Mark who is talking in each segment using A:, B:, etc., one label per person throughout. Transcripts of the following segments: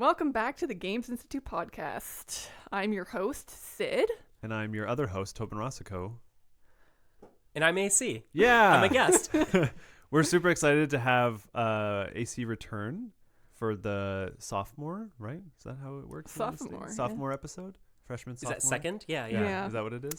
A: Welcome back to the Games Institute podcast. I'm your host, Sid.
B: And I'm your other host, Toben
C: And I'm AC.
B: Yeah.
C: I'm a guest.
B: We're super excited to have AC return for the sophomore, right? Is that how it works? Sophomore episode? Freshman, sophomore?
C: Is that second? Yeah.
B: Is that what it is?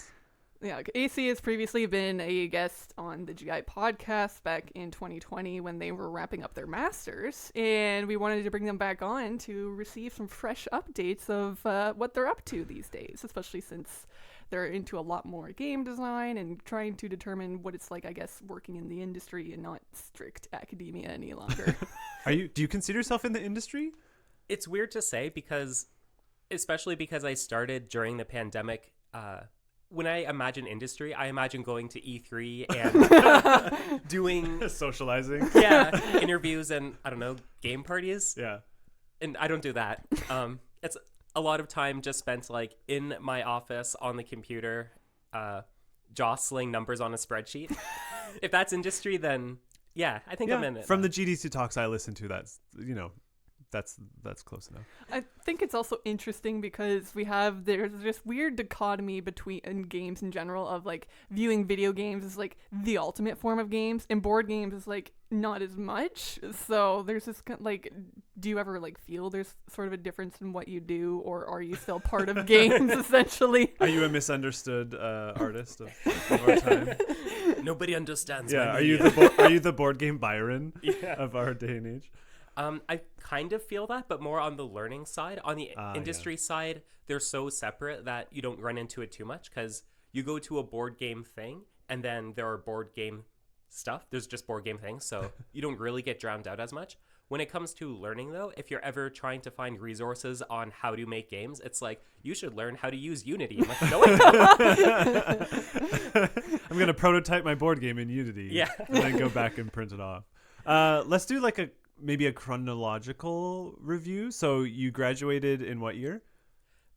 A: Yeah, AC has previously been a guest on the GI podcast back in 2020 when they were wrapping up their masters, and we wanted to bring them back on to receive some fresh updates of what they're up to these days, especially since they're into a lot more game design and trying to determine what it's like, I guess, working in the industry and not strict academia any longer.
B: Do you consider yourself in the industry?
C: It's weird to say especially because I started during the pandemic. When I imagine industry, I imagine going to E3 and doing
B: socializing.
C: Yeah, interviews and, I don't know, game parties.
B: Yeah.
C: And I don't do that. It's a lot of time just spent like in my office on the computer, jostling numbers on a spreadsheet. If that's industry, then yeah, I think I'm in it.
B: From the GDC talks I listen to, that's close enough.
A: I think it's also interesting because there's this weird dichotomy in games in general of like viewing video games as like the ultimate form of games and board games is like not as much. So there's this like, do you ever like feel there's sort of a difference in what you do, or are you still part of games essentially?
B: Are you a misunderstood artist of our time?
C: Nobody understands.
B: Yeah, are you the board game Byron of our day and age?
C: I kind of feel that, but more on the learning side. On the industry side, they're so separate that you don't run into it too much because you go to a board game thing and then there are board game stuff. There's just board game things, so you don't really get drowned out as much. When it comes to learning, though, if you're ever trying to find resources on how to make games, it's like, you should learn how to use Unity. I'm like, no, I don't.
B: I'm going to prototype my board game in Unity and then go back and print it off. Let's do like maybe a chronological review. So you graduated in what year?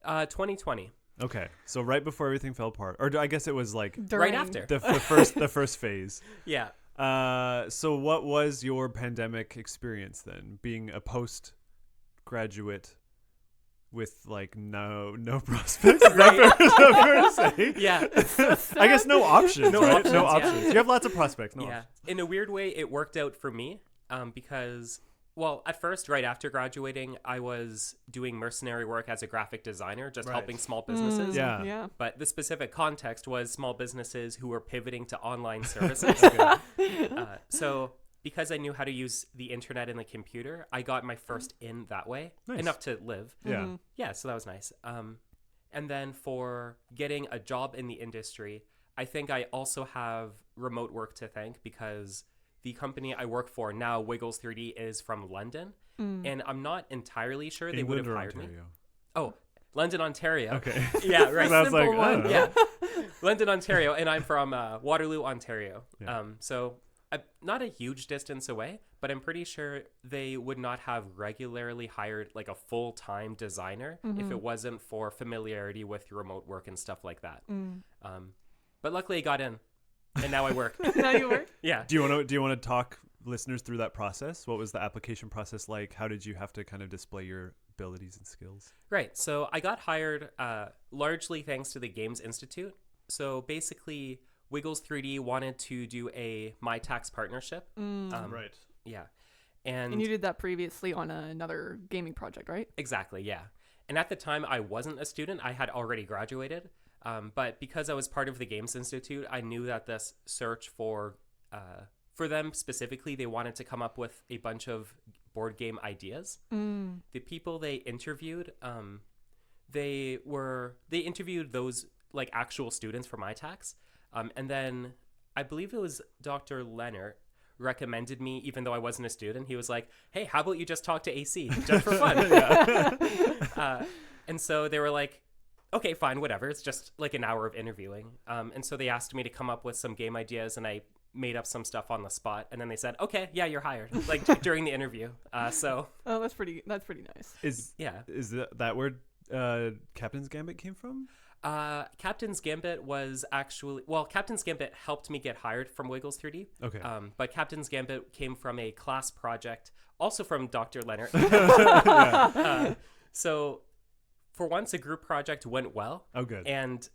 C: 2020.
B: Okay, so right before everything fell apart, or I guess it was like
C: right after
B: the first phase.
C: Yeah.
B: So what was your pandemic experience then, being a postgraduate with like no prospects? Is that fair to say?
C: Yeah.
B: I guess no options.
C: No
B: right?
C: options,
B: No
C: yeah.
B: options. You have lots of prospects. No
C: Yeah.
B: options.
C: In a weird way, it worked out for me because, well, at first, right after graduating, I was doing mercenary work as a graphic designer, just helping small businesses.
B: Yeah.
C: But the specific context was small businesses who were pivoting to online services. So because I knew how to use the internet and the computer, I got my first in that way, enough to live.
B: Yeah.
C: Yeah, so that was nice. And then for getting a job in the industry, I think I also have remote work to thank because the company I work for now, Wiggles 3D, is from London, and I'm not entirely sure they would have hired me. Oh, London, Ontario.
B: Okay.
C: Yeah, right.
B: I was like, oh.
C: Yeah, London, Ontario, and I'm from Waterloo, Ontario.
B: Yeah.
C: So not a huge distance away, but I'm pretty sure they would not have regularly hired like a full-time designer if it wasn't for familiarity with remote work and stuff like that. But luckily I got in. And now I work.
A: Now you work?
C: Yeah.
B: Do you want to talk listeners through that process? What was the application process like? How did you have to kind of display your abilities and skills?
C: Right. So I got hired largely thanks to the Games Institute. So basically, Wiggles 3D wanted to do a MyTax partnership.
B: Right.
C: Yeah.
A: And you did that previously on another gaming project, right?
C: Exactly, yeah. And at the time, I wasn't a student. I had already graduated. But because I was part of the Games Institute, I knew that this search for them specifically, they wanted to come up with a bunch of board game ideas. The people they interviewed, they interviewed those like actual students for MyTax. And then I believe it was Dr. Leonard recommended me, even though I wasn't a student. He was like, hey, how about you just talk to AC just for fun? And so they were like, okay, fine, whatever. It's just like an hour of interviewing. And so they asked me to come up with some game ideas, and I made up some stuff on the spot. And then they said, okay, yeah, you're hired, like during the interview. Oh,
A: that's pretty nice.
B: Is that where Captain's Gambit came from?
C: Captain's Gambit was actually, well, Captain's Gambit helped me get hired from Wiggles 3D.
B: Okay.
C: But Captain's Gambit came from a class project, also from Dr. Leonard. So for once, a group project went well.
B: Oh, good.
C: And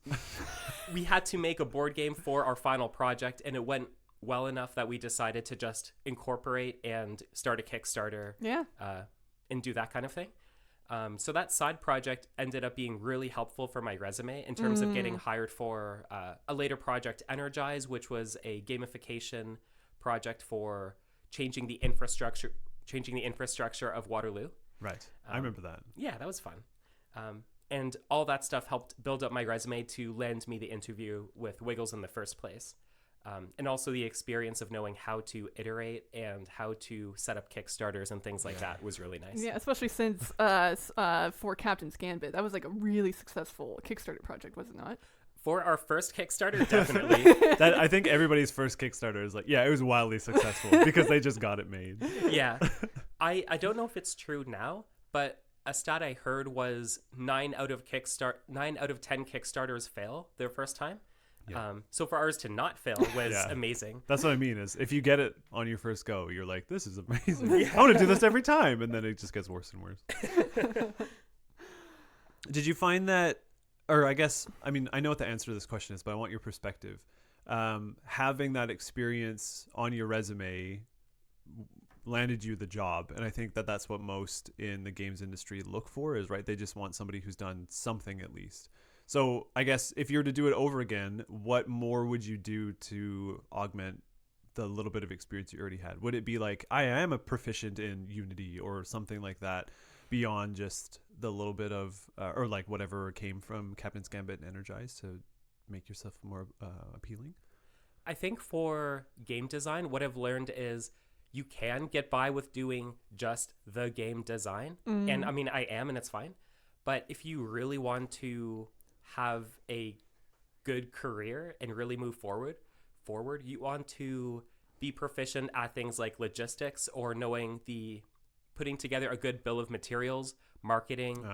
C: we had to make a board game for our final project, and it went well enough that we decided to just incorporate and start a Kickstarter.
A: Yeah.
C: And do that kind of thing. So that side project ended up being really helpful for my resume in terms of getting hired for a later project, Energize, which was a gamification project for changing the infrastructure of Waterloo.
B: Right. I remember that.
C: Yeah, that was fun. And all that stuff helped build up my resume to land me the interview with Wiggles in the first place. And also the experience of knowing how to iterate and how to set up Kickstarters and things like that was really nice.
A: Yeah, especially since for Captain's Gambit, that was like a really successful Kickstarter project, was it not?
C: For our first Kickstarter, definitely.
B: That I think everybody's first Kickstarter is like, yeah, it was wildly successful because they just got it made.
C: Yeah. I don't know if it's true now, but a stat I heard was 9 out of 10 Kickstarters fail their first time.
B: Yeah.
C: So for ours to not fail was amazing.
B: That's what I mean is if you get it on your first go, you're like, this is amazing. I want to do this every time. And then it just gets worse and worse. Did you find that, or I guess, I mean, I know what the answer to this question is, but I want your perspective. Having that experience on your resume landed you the job. And I think that that's what most in the games industry look for is, right? They just want somebody who's done something at least. So I guess if you were to do it over again, what more would you do to augment the little bit of experience you already had? Would it be like, I am a proficient in Unity or something like that beyond just the little bit of, or like whatever came from Captain's Gambit and Energize to make yourself more appealing?
C: I think for game design, what I've learned is you can get by with doing just the game design. And I mean, I am, and it's fine. But if you really want to have a good career and really move forward, you want to be proficient at things like logistics or putting together a good bill of materials, marketing,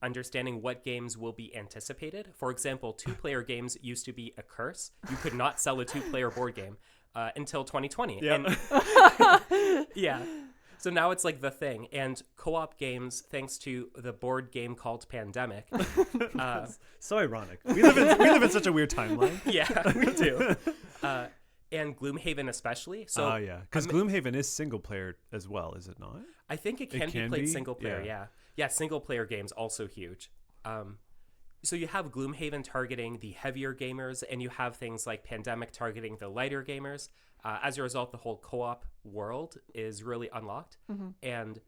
C: understanding what games will be anticipated. For example, 2-player games used to be a curse. You could not sell a 2-player board game until 2020.
B: Yep.
C: And yeah. So now it's like the thing. And co-op games, thanks to the board game called Pandemic.
B: So ironic. We live in such a weird timeline.
C: Yeah, we do. And Gloomhaven especially. So
B: yeah. Because Gloomhaven is single player as well, is it not?
C: I think it can be played single player, yeah. Yeah, single player games also huge. So you have Gloomhaven targeting the heavier gamers, and you have things like Pandemic targeting the lighter gamers. As a result, the whole co-op world is really unlocked. And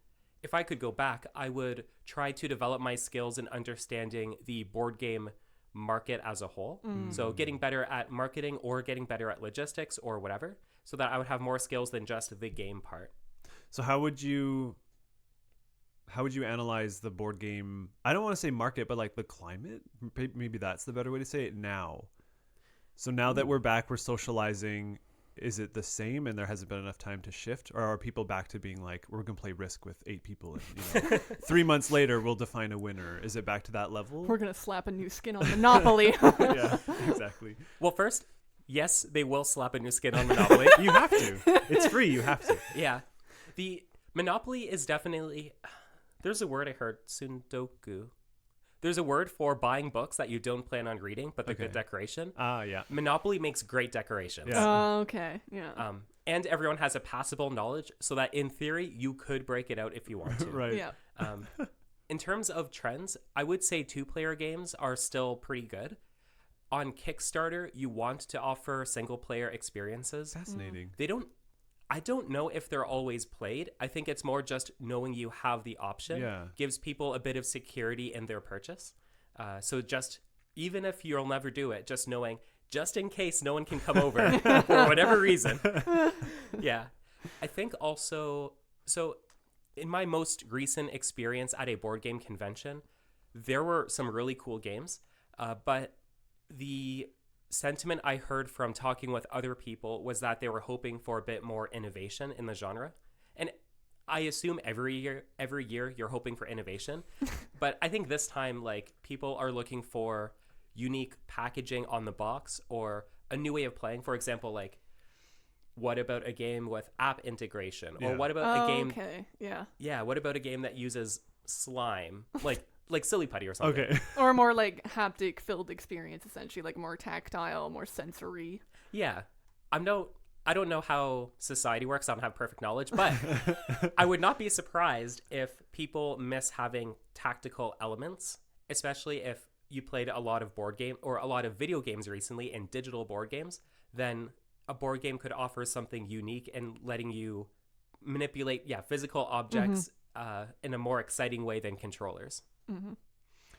C: if I could go back, I would try to develop my skills in understanding the board game market as a whole. So getting better at marketing or getting better at logistics or whatever, so that I would have more skills than just the game part.
B: So how would you analyze the board game? I don't want to say market, but like the climate. Maybe that's the better way to say it now. So now that we're back, we're socializing. Is it the same and there hasn't been enough time to shift? Or are people back to being like, we're going to play Risk with 8 people and 3 months later we'll define a winner? Is it back to that level?
A: We're going to slap a new skin on Monopoly.
B: Yeah, exactly.
C: Well, first, yes, they will slap a new skin on Monopoly.
B: You have to. It's free. You have to.
C: Yeah. The Monopoly is definitely... There's a word I heard, sundoku. There's a word for buying books that you don't plan on reading, but they're good decoration.
B: Yeah.
C: Monopoly makes great decorations.
B: Yeah.
A: Oh, okay. Yeah.
C: And everyone has a passable knowledge, so that in theory, you could break it out if you want to.
B: Right.
A: Yeah.
C: In terms of trends, I would say 2-player games are still pretty good. On Kickstarter, you want to offer single-player experiences.
B: Fascinating.
C: I don't know if they're always played. I think it's more just knowing you have the option gives people a bit of security in their purchase. So just, even if you'll never do it, just knowing, just in case no one can come over for whatever reason. Yeah. I think also, so in my most recent experience at a board game convention, there were some really cool games, but the sentiment I heard from talking with other people was that they were hoping for a bit more innovation in the genre. And I assume every year you're hoping for innovation. But I think this time, like, people are looking for unique packaging on the box or a new way of playing. For example, like, what about a game with app integration? Or
B: Yeah.
C: what about a game?
A: Okay, yeah.
C: Yeah, what about a game that uses slime, like Silly Putty or something?
B: Okay.
A: Or more like haptic filled experience, essentially, like more tactile, more sensory.
C: Yeah, I don't know how society works. I don't have perfect knowledge, but I would not be surprised if people miss having tactical elements, especially if you played a lot of board game or a lot of video games recently and digital board games. Then a board game could offer something unique and letting you manipulate, physical objects in a more exciting way than controllers.
A: Mm-hmm.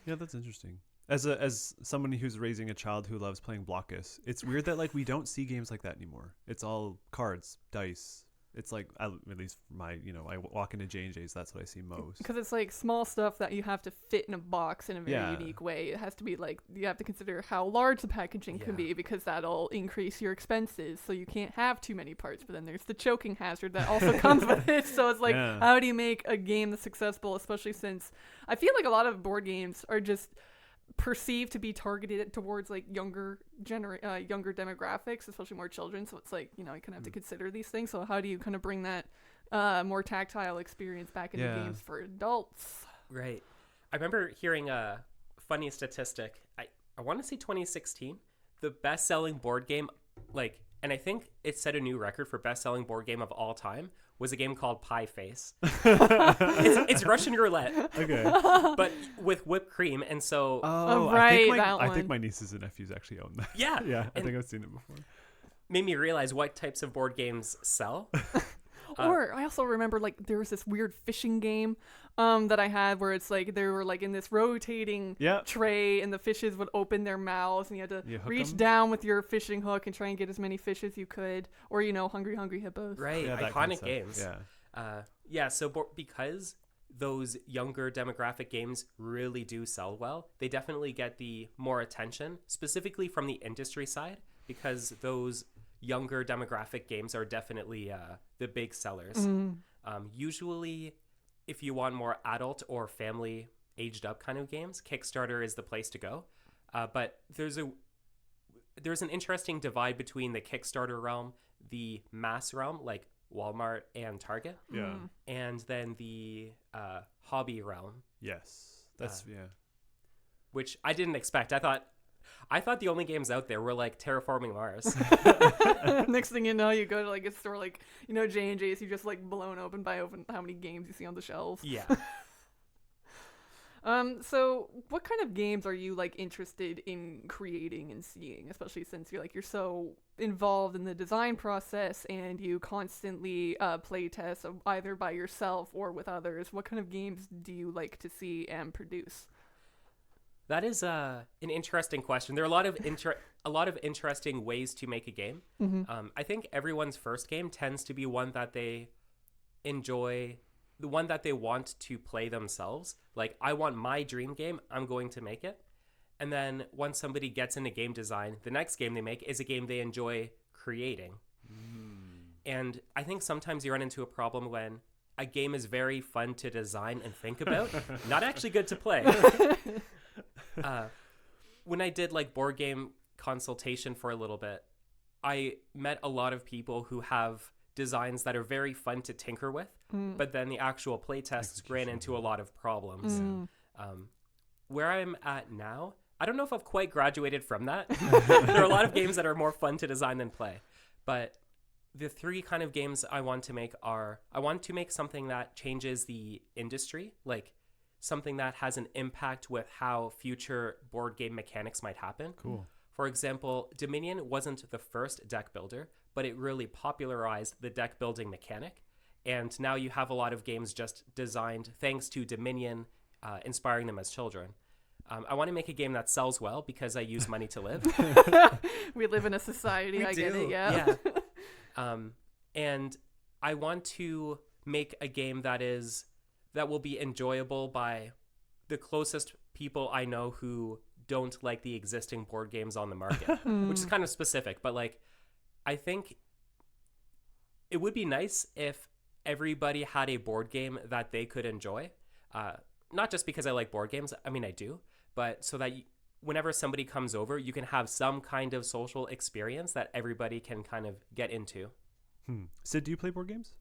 B: Yeah, that's interesting. As someone who's raising a child who loves playing Blockus, it's weird that like we don't see games like that anymore. It's all cards, dice. It's like, at least my, I walk into J&J's, that's what I see most.
A: Because it's like small stuff that you have to fit in a box in a very
B: Yeah.
A: unique way. It has to be like, you have to consider how large the packaging can
C: Yeah.
A: be, because that'll increase your expenses. So you can't have too many parts. But then there's the choking hazard that also comes with it. So it's like,
B: Yeah.
A: how do you make a game that's successful, especially since I feel like a lot of board games are just perceived to be targeted towards like younger demographics, especially more children. So it's like, you kind of have to consider these things. So how do you kind of bring that more tactile experience back into
B: Yeah.
A: games for adults?
C: Right. I remember hearing a funny statistic. I want to say 2016, the best-selling board game, and I think it set a new record for best-selling board game of all time, was a game called Pie Face. It's Russian roulette,
B: Okay.
C: but with whipped cream, and so
A: right,
B: I
A: that
B: think
A: one.
B: my nieces and nephews actually own that.
C: yeah,
B: Yeah, I
C: and
B: think I've seen it before.
C: made me realize what types of board games sell.
A: Or I also remember like there was this weird fishing game that I had where it's like they were like in this rotating
B: Yeah.
A: tray and the fishes would open their mouths and you had to
B: You hook
A: reach
B: 'em?
A: down with your fishing hook and try and get as many fish as you could, or Hungry Hungry Hippos.
C: Right,
B: Yeah, that kind of
C: iconic
B: stuff.
C: games.
B: Yeah.
C: So because those younger demographic games really do sell well, they definitely get the more attention, specifically from the industry side, because those younger demographic games are definitely the big sellers. Usually, if you want more adult or family aged up kind of games, Kickstarter is the place to go. But there's an interesting divide between the Kickstarter realm, the mass realm, like Walmart and Target,
B: Yeah.
C: and then the hobby realm,
B: Yes. That's yeah.
C: which I didn't expect. I thought the only games out there were like Terraforming Mars.
A: Next thing you know, you go to like a store like J&J's, you just like blown open by how many games you see on the shelves.
C: Yeah.
A: So what kind of games are you like interested in creating and seeing, especially since you're so involved in the design process and you constantly play test either by yourself or with others? What kind of games do you like to see and produce?
C: That is an interesting question. There are a lot of interesting ways to make a game. I think everyone's first game tends to be one that they enjoy, the one that they want to play themselves. Like, I want my dream game, I'm going to make it. And then once somebody gets into game design, the next game they make is a game they enjoy creating. And I think sometimes you run into a problem when a game is very fun to design and think about, not actually good to play. When I did like board game consultation for a little bit, I met a lot of people who have designs that are very fun to tinker with, but then the actual play tests ran into a lot of problems. Where I'm at now, I don't know if I've quite graduated from that. There are a lot of games that are more fun to design than play, but the three kind of games I want to make are, I want to make something that changes the industry, like something that has an impact with how future board game mechanics might happen.
B: Cool.
C: For example, Dominion wasn't the first deck builder, but it really popularized the deck building mechanic. And now you have a lot of games just designed thanks to Dominion, inspiring them as children. I want to make a game that sells well because I use money to live.
A: We live in a society.
C: We
A: I get
C: do,
A: it. Yeah.
C: And I want to make a game that will be enjoyable by the closest people I know who don't like the existing board games on the market, which is kind of specific. But like, I think it would be nice if everybody had a board game that they could enjoy. Not just because I like board games. I mean, I do, but so that whenever somebody comes over, you can have some kind of social experience that everybody can kind of get into.
B: Sid, do you play board games?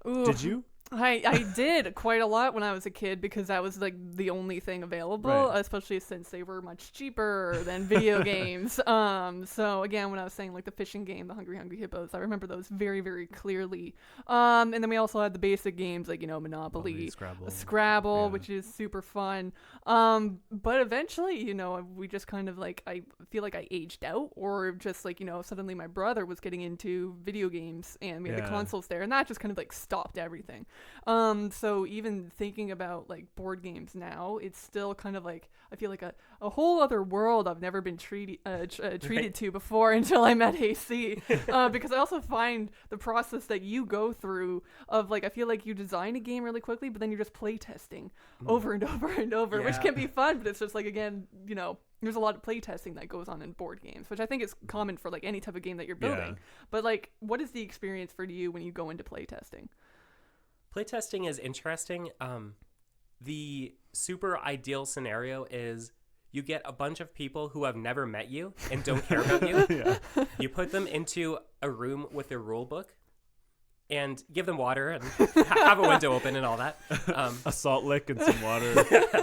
A: Ooh.
B: Did you?
A: I did quite a lot when I was a kid because that was like the only thing available,
B: Right.
A: especially since they were much cheaper than video games. So again, when I was saying like the fishing game, the Hungry Hungry Hippos, I remember those very, very clearly. And then we also had the basic games like, Monopoly, Scrabble,
B: Yeah.
A: which is super fun. But eventually, we just kind of like, I feel like I aged out, or just like, suddenly my brother was getting into video games and we had the
B: Yeah.
A: consoles there, and that just kind of like stopped everything. So even thinking about like board games now, it's still kind of like, I feel like a whole other world I've never been treated to before until I met AC. Because I also find the process that you go through of like, I feel like you design a game really quickly, but then you're just play testing over and over and over, which
C: Yeah.
A: can be fun, but it's just like, again, there's a lot of play testing that goes on in board games, which I think is common for like any type of game that you're building.
B: Yeah.
A: But like, what is the experience for you when you go into play testing?
C: Playtesting is interesting. The super ideal scenario is you get a bunch of people who have never met you and don't care about you.
B: Yeah.
C: You put them into a room with a rule book and give them water and have a window open and all that.
B: A salt lick and some water,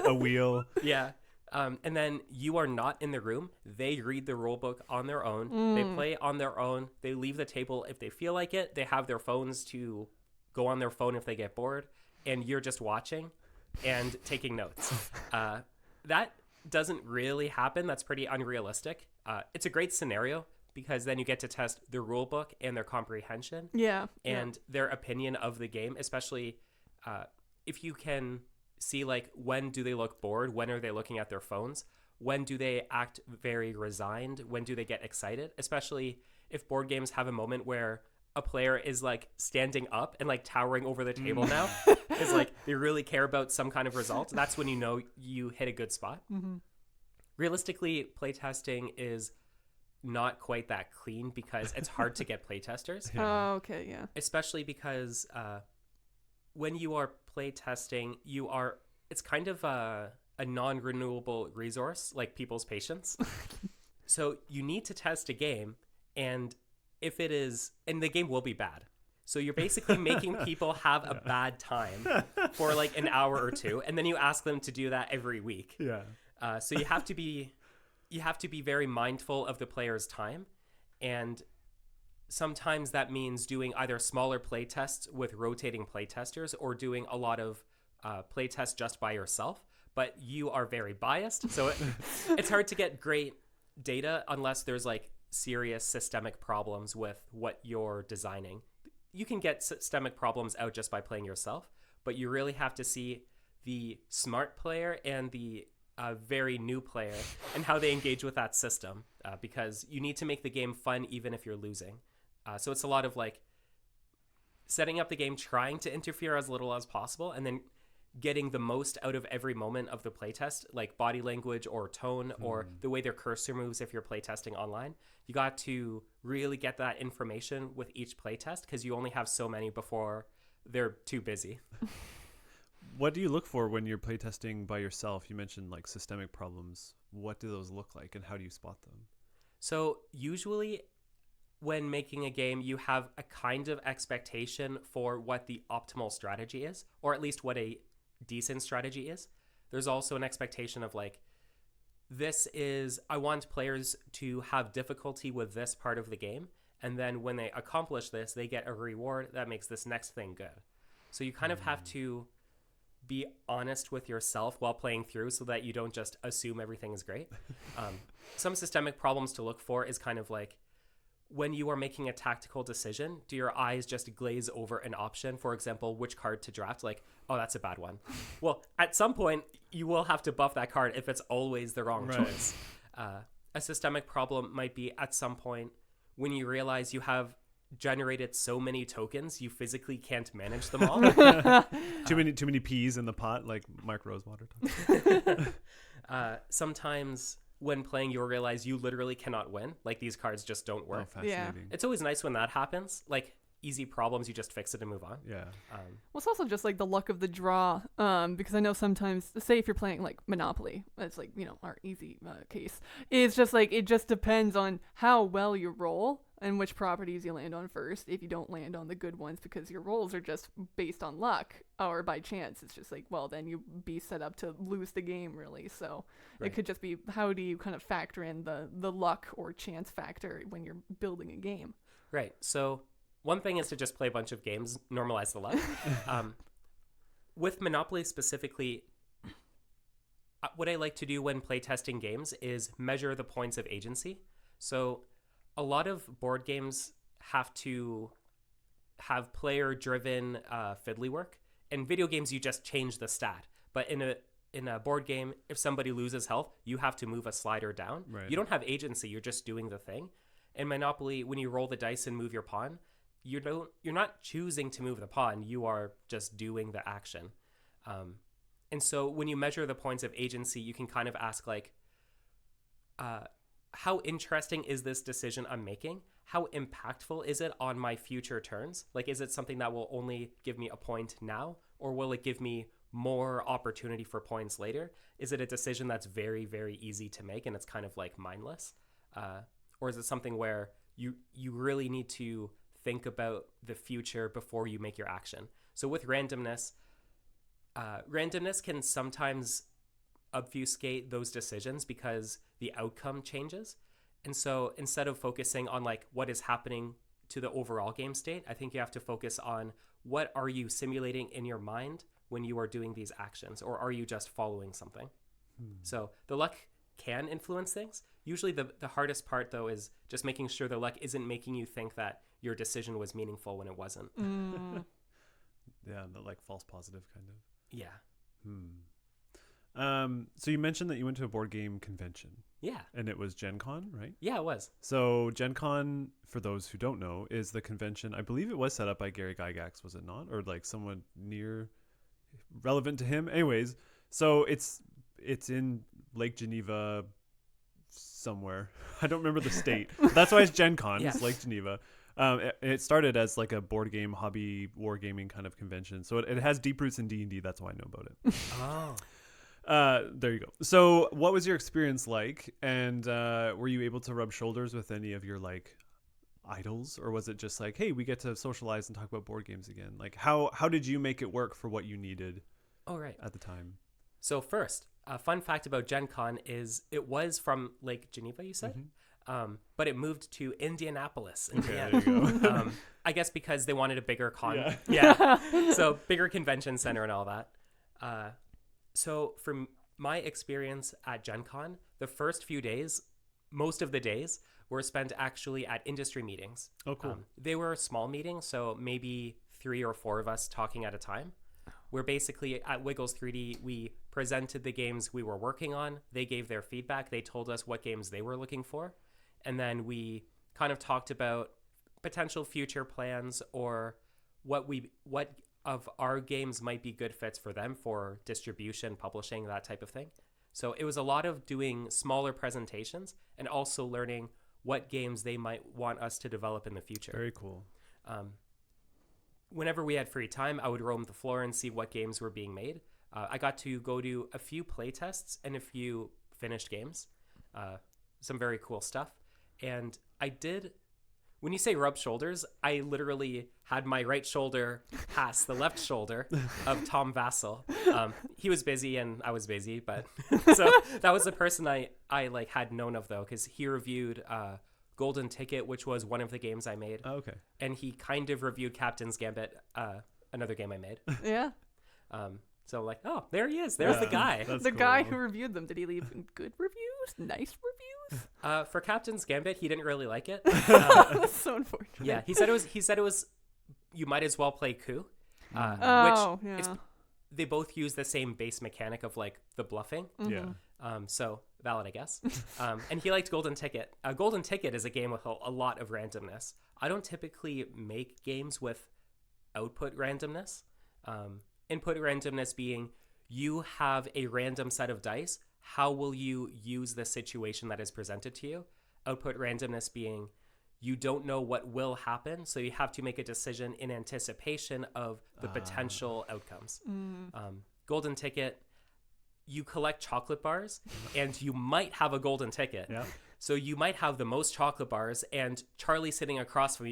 B: a wheel.
C: Yeah. And then you are not in the room. They read the rule book on their own. They play on their own. They leave the table if they feel like it. They have their phones to go on their phone if they get bored. And you're just watching and taking notes. That doesn't really happen. That's pretty unrealistic. It's a great scenario because then you get to test the rule book and their comprehension and their opinion of the game, especially if you can see like when do they look bored, when are they looking at their phones, when do they act very resigned, when do they get excited, especially if board games have a moment where a player is like standing up and like towering over the table now because like they really care about some kind of result. That's when you know you hit a good spot. Realistically, playtesting is not quite that clean because it's hard to get playtesters.
A: Oh, okay, yeah.
C: Especially because when you are playtesting, it's kind of a non-renewable resource, like people's patience. So you need to test a game, and the game will be bad. So you're basically making people have a bad time for like an hour or two, and then you ask them to do that every week.
B: Yeah.
C: So you have to be very mindful of the player's time, and sometimes that means doing either smaller play tests with rotating play testers or doing a lot of play tests just by yourself. But you are very biased, so it's hard to get great data unless there's like serious systemic problems with what you're designing. You can get systemic problems out just by playing yourself, but you really have to see the smart player and the very new player and how they engage with that system, because you need to make the game fun even if you're losing. So it's a lot of like setting up the game, trying to interfere as little as possible, and then getting the most out of every moment of the playtest, like body language or tone or the way their cursor moves if you're playtesting online. You got to really get that information with each playtest because you only have so many before they're too busy.
B: What do you look for when you're playtesting by yourself? You mentioned like systemic problems. What do those look like and how do you spot them?
C: So usually when making a game, you have a kind of expectation for what the optimal strategy is, or at least what a decent strategy is. There's also an expectation of like, I want players to have difficulty with this part of the game, and then when they accomplish this, they get a reward that makes this next thing good. So you kind of have to be honest with yourself while playing through so that you don't just assume everything is great. Some systemic problems to look for is kind of like, when you are making a tactical decision, do your eyes just glaze over an option? For example, which card to draft? Like, oh, that's a bad one. Well, at some point, you will have to buff that card if it's always the wrong choice. A systemic problem might be at some point when you realize you have generated so many tokens, you physically can't manage them all.
B: Too many peas in the pot, like Mark Rosewater.
C: Sometimes when playing, you'll realize you literally cannot win. Like, these cards just don't work.
B: Oh, fascinating.
C: It's always nice when that happens. Like, easy problems, you just fix it and move on.
B: Yeah.
A: Well, it's also just like the luck of the draw, because I know sometimes, say if you're playing like Monopoly, that's like, our easy case, it's just like, it just depends on how well you roll and which properties you land on first. If you don't land on the good ones because your rolls are just based on luck or by chance, it's just like, well, then you be set up to lose the game, really. So
C: Right.
A: it could just be, how do you kind of factor in the luck or chance factor when you're building a game?
C: Right. So one thing is to just play a bunch of games, normalize the luck. With Monopoly specifically, what I like to do when playtesting games is measure the points of agency. So a lot of board games have to have player-driven fiddly work. In video games, you just change the stat. But in a board game, if somebody loses health, you have to move a slider down.
B: Right.
C: You don't have agency. You're just doing the thing. In Monopoly, when you roll the dice and move your pawn, you're not choosing to move the pawn. You are just doing the action. And so when you measure the points of agency, you can kind of ask like, how interesting is this decision I'm making? How impactful is it on my future turns? Like, is it something that will only give me a point now, or will it give me more opportunity for points later? Is it a decision that's very, very easy to make and it's kind of like mindless? Or is it something where you really need to think about the future before you make your action? So with randomness, randomness can sometimes obfuscate those decisions because the outcome changes. And so instead of focusing on like what is happening to the overall game state, I think you have to focus on what are you simulating in your mind when you are doing these actions, or are you just following something? So the luck can influence things. Usually the hardest part though is just making sure the luck isn't making you think that your decision was meaningful when it wasn't.
B: Yeah, the like false positive kind of.
C: Yeah.
B: So you mentioned that you went to a board game convention.
C: Yeah.
B: And it was Gen Con, right?
C: Yeah, it was.
B: So Gen Con, for those who don't know, is the convention. I believe it was set up by Gary Gygax, was it not? Or like someone near relevant to him. Anyways, so it's in Lake Geneva somewhere. I don't remember the state. That's why it's Gen Con.
C: Yeah.
B: It's Lake Geneva. It started as like a board game hobby wargaming kind of convention. So it has deep roots in D&D. That's why I know about it.
C: Oh.
B: There you go. So what was your experience like? And were you able to rub shoulders with any of your like idols, or was it just like, hey, we get to socialize and talk about board games again? Like how did you make it work for what you needed at the time?
C: So first, a fun fact about Gen Con is it was from Lake Geneva, you said? But it moved to Indianapolis in the end.
B: There you go.
C: I guess because they wanted a bigger con.
B: Yeah.
C: Yeah. So bigger convention center and all that. So from my experience at Gen Con, the first few days, most of the days were spent actually at industry meetings.
B: Oh, cool.
C: They were small meetings, so maybe 3 or 4 of us talking at a time. Where basically at Wiggles 3D, we presented the games we were working on. They gave their feedback. They told us what games they were looking for. And then we kind of talked about potential future plans or what of our games might be good fits for them for distribution, publishing, that type of thing. So it was a lot of doing smaller presentations and also learning what games they might want us to develop in the future.
B: Very cool.
C: Whenever we had free time, I would roam the floor and see what games were being made. I got to go to a few playtests and a few finished games. Some very cool stuff. And I did, when you say rub shoulders, I literally had my right shoulder pass the left shoulder of Tom Vassell. He was busy and I was busy, but so that was the person I like had known of though, because he reviewed Golden Ticket, which was one of the games I made.
B: Oh, okay.
C: And he kind of reviewed Captain's Gambit, another game I made.
A: Yeah.
C: So I'm like, oh, there he is. There's the guy.
B: That's
A: The
B: cool.
A: guy who reviewed them, did he leave good reviews? Nice reviews?
C: For Captain's Gambit, he didn't really like it.
A: That's so unfortunate.
C: Yeah, he said it was. You might as well play Coup.
A: Oh,
C: which
A: yeah.
C: they both use the same base mechanic of like the bluffing.
B: Yeah.
C: So valid, I guess. And he liked Golden Ticket. Golden Ticket is a game with a lot of randomness. I don't typically make games with output randomness. Input randomness being you have a random set of dice. How will you use the situation that is presented to you? Output randomness being you don't know what will happen, so you have to make a decision in anticipation of the potential outcomes. Golden ticket, you collect chocolate bars, and you might have a golden ticket.
B: Yeah.
C: So you might have the most chocolate bars, and Charlie sitting across from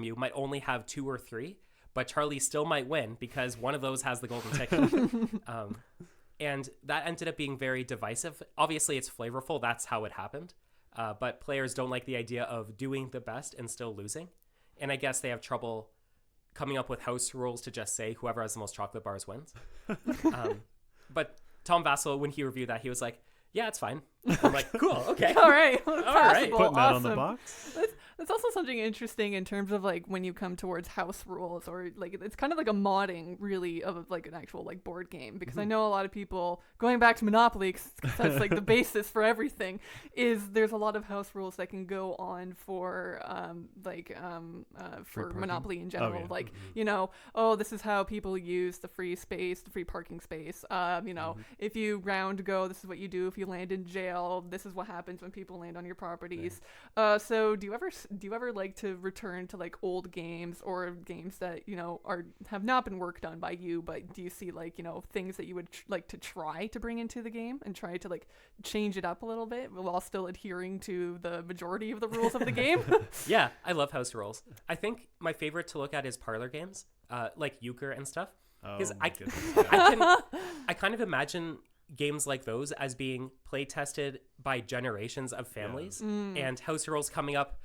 C: you might only have 2 or 3, but Charlie still might win because one of those has the golden ticket. And that ended up being very divisive. Obviously, it's flavorful. That's how it happened. But players don't like the idea of doing the best and still losing. And I guess they have trouble coming up with house rules to just say whoever has the most chocolate bars wins. But Tom Vassell, when he reviewed that, he was like, yeah, it's fine. I'm like, cool, okay.
A: All right.
C: All right.
A: Passable,
B: Putting that on the
A: awesome.
B: box.
A: That's also something interesting in terms of like when you come towards house rules, or like it's kind of like a modding really of like an actual like board game, because I know a lot of people, going back to Monopoly, 'cause that's like the basis for everything, is there's a lot of house rules that can go on for for
B: parking?
A: Monopoly in general.
B: yeah.
A: Like, you know, oh, this is how people use the free space, the free parking space. You know, if you round go, this is what you do. If you land in jail, this is what happens when people land on your properties. So do you ever like to return to like old games or games that, you know, have not been worked on by you, but do you see like, you know, things that you would like to try to bring into the game and try to like change it up a little bit while still adhering to the majority of the rules of the game?
C: Yeah, I love house rules. I think my favorite to look at is parlor games, like euchre and stuff.
B: Oh,
C: Because
B: my goodness.
C: I kind of imagine games like those as being play tested by generations of families, and house rules coming up.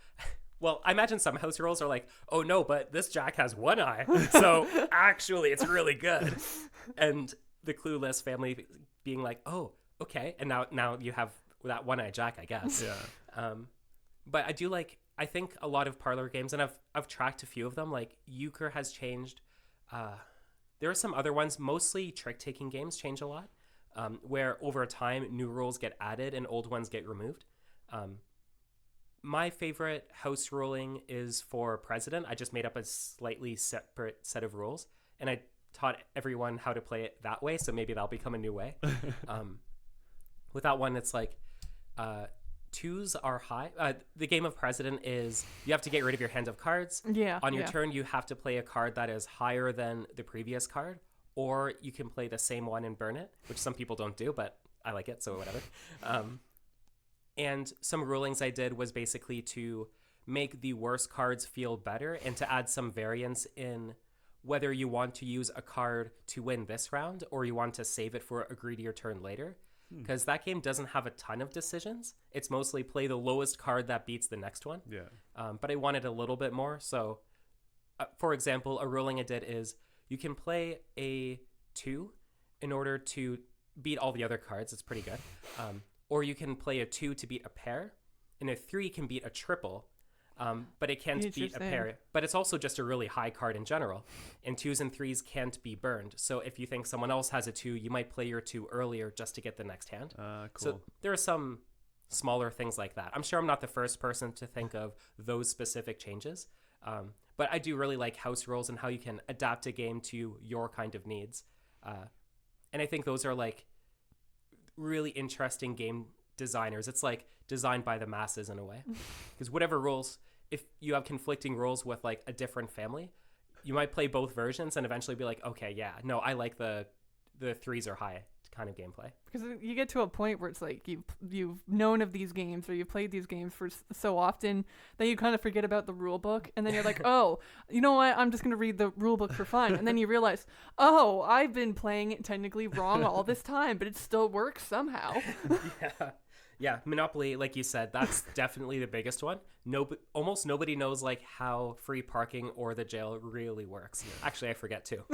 C: Well, I imagine some house rules are like, oh no, but this jack has one eye, so actually it's really good. And the clueless family being like, oh, okay, and now you have that one eye jack, I guess.
B: Yeah.
C: But I think a lot of parlor games, and I've tracked a few of them, like euchre has changed. There are some other ones, mostly trick-taking games change a lot, where over time new rules get added and old ones get removed. My favorite house ruling is for president. I just made up a slightly separate set of rules, and I taught everyone how to play it that way, so maybe that'll become a new way. With that one, it's like 2s are high. The game of president is you have to get rid of your hand of cards.
A: Yeah.
C: On your turn, you have to play a card that is higher than the previous card, or you can play the same one and burn it, which some people don't do, but I like it, so whatever. And some rulings I did was basically to make the worst cards feel better and to add some variance in whether you want to use a card to win this round or you want to save it for a greedier turn later. Because that game doesn't have a ton of decisions. It's mostly play the lowest card that beats the next one.
B: Yeah.
C: But I wanted a little bit more. So, for example, a ruling I did is you can play a 2 in order to beat all the other cards. It's pretty good. Or you can play a 2 to beat a pair, and a 3 can beat a triple, but it can't beat a pair. But it's also just a really high card in general, and 2s and 3s can't be burned. So if you think someone else has a 2, you might play your 2 earlier just to get the next hand.
B: Cool.
C: So there are some smaller things like that. I'm sure I'm not the first person to think of those specific changes, but I do really like house rules and how you can adapt a game to your kind of needs. And I think those are like really interesting game designers. It's like designed by the masses in a way, because whatever rules, if you have conflicting rules with like a different family, you might play both versions and eventually be like, okay, yeah, no, I like the 3s are high kind of gameplay.
A: Because you get to a point where it's like you've known of these games or you've played these games for so often that you kind of forget about the rule book, and then you're like, oh, you know what, I'm just going to read the rule book for fun, and then you realize, oh, I've been playing it technically wrong all this time, but it still works somehow.
C: Yeah, Monopoly, like you said, that's definitely the biggest one. Almost nobody knows like how free parking or the jail really works. Actually, I forget too.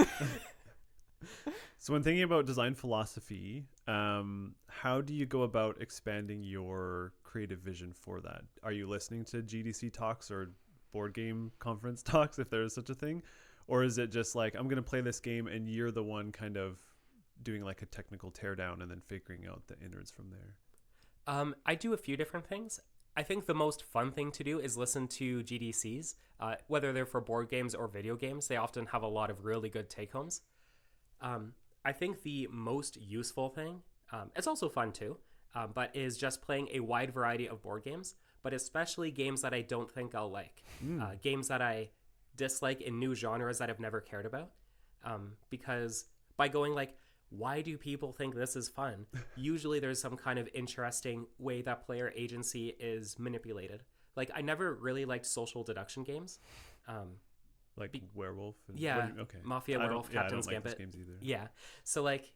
B: So when thinking about design philosophy, how do you go about expanding your creative vision for that? Are you listening to GDC talks or board game conference talks, if there is such a thing? Or is it just like, I'm going to play this game and you're the one kind of doing like a technical teardown and then figuring out the innards from there?
C: I do a few different things. I think the most fun thing to do is listen to GDCs, whether they're for board games or video games. They often have a lot of really good take-homes. I think the most useful thing, it's also fun too, but is just playing a wide variety of board games, but especially games that I don't think I'll like. Games that I dislike in new genres that I've never cared about. Because by going like, why do people think this is fun? Usually there's some kind of interesting way that player agency is manipulated. Like, I never really liked social deduction games.
B: Like Werewolf? And
C: Yeah,
B: okay.
C: Mafia, Werewolf, Captain's
B: I don't like
C: Gambit.
B: those games either.
C: Yeah, so like,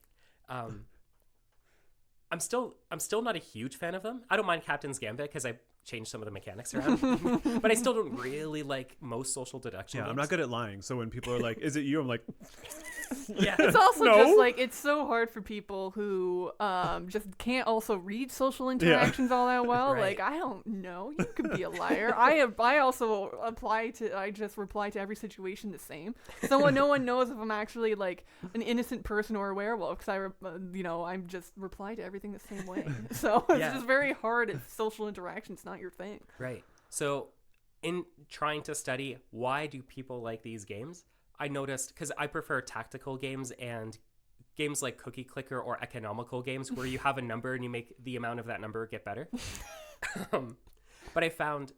C: I'm still not a huge fan of them. I don't mind Captain's Gambit because I changed some of the mechanics around, but I still don't really like most social deduction.
B: Yeah,
C: games.
B: I'm not good at lying. So when people are like, "Is it you?" I'm like,
C: Yeah,
A: It's also
B: No.
A: just like it's so hard for people who just can't also read social interactions all that well.
C: Right.
A: Like, I don't know, you could be a liar. I also I just reply to every situation the same. So no one knows if I'm actually like an innocent person or a werewolf because I'm just reply to everything the same way. So it's
C: Yeah.
A: just very hard if social interaction's not your thing.
C: right. So in trying to study why do people like these games, I noticed, because I prefer tactical games and games like Cookie Clicker or economical games where you have a number and you make the amount of that number get better. But I found,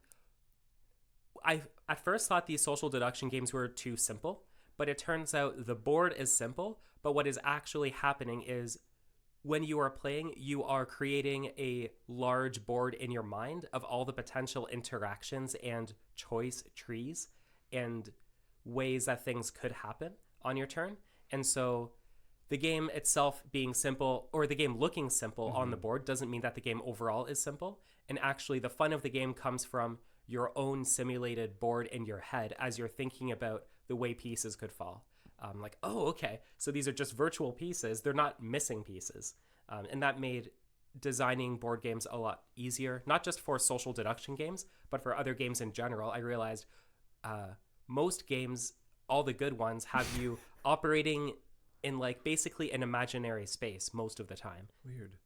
C: I at first thought these social deduction games were too simple, but it turns out the board is simple, but what is actually happening is when you are playing, you are creating a large board in your mind of all the potential interactions and choice trees and ways that things could happen on your turn. And so the game itself being simple, or the game looking simple on the board, doesn't mean that the game overall is simple. And actually the fun of the game comes from your own simulated board in your head as you're thinking about the way pieces could fall. Like, oh, okay, so these are just virtual pieces. They're not missing pieces. And that made designing board games a lot easier, not just for social deduction games, but for other games in general. I realized most games, all the good ones, have you operating in like basically an imaginary space most of the time.
B: weird.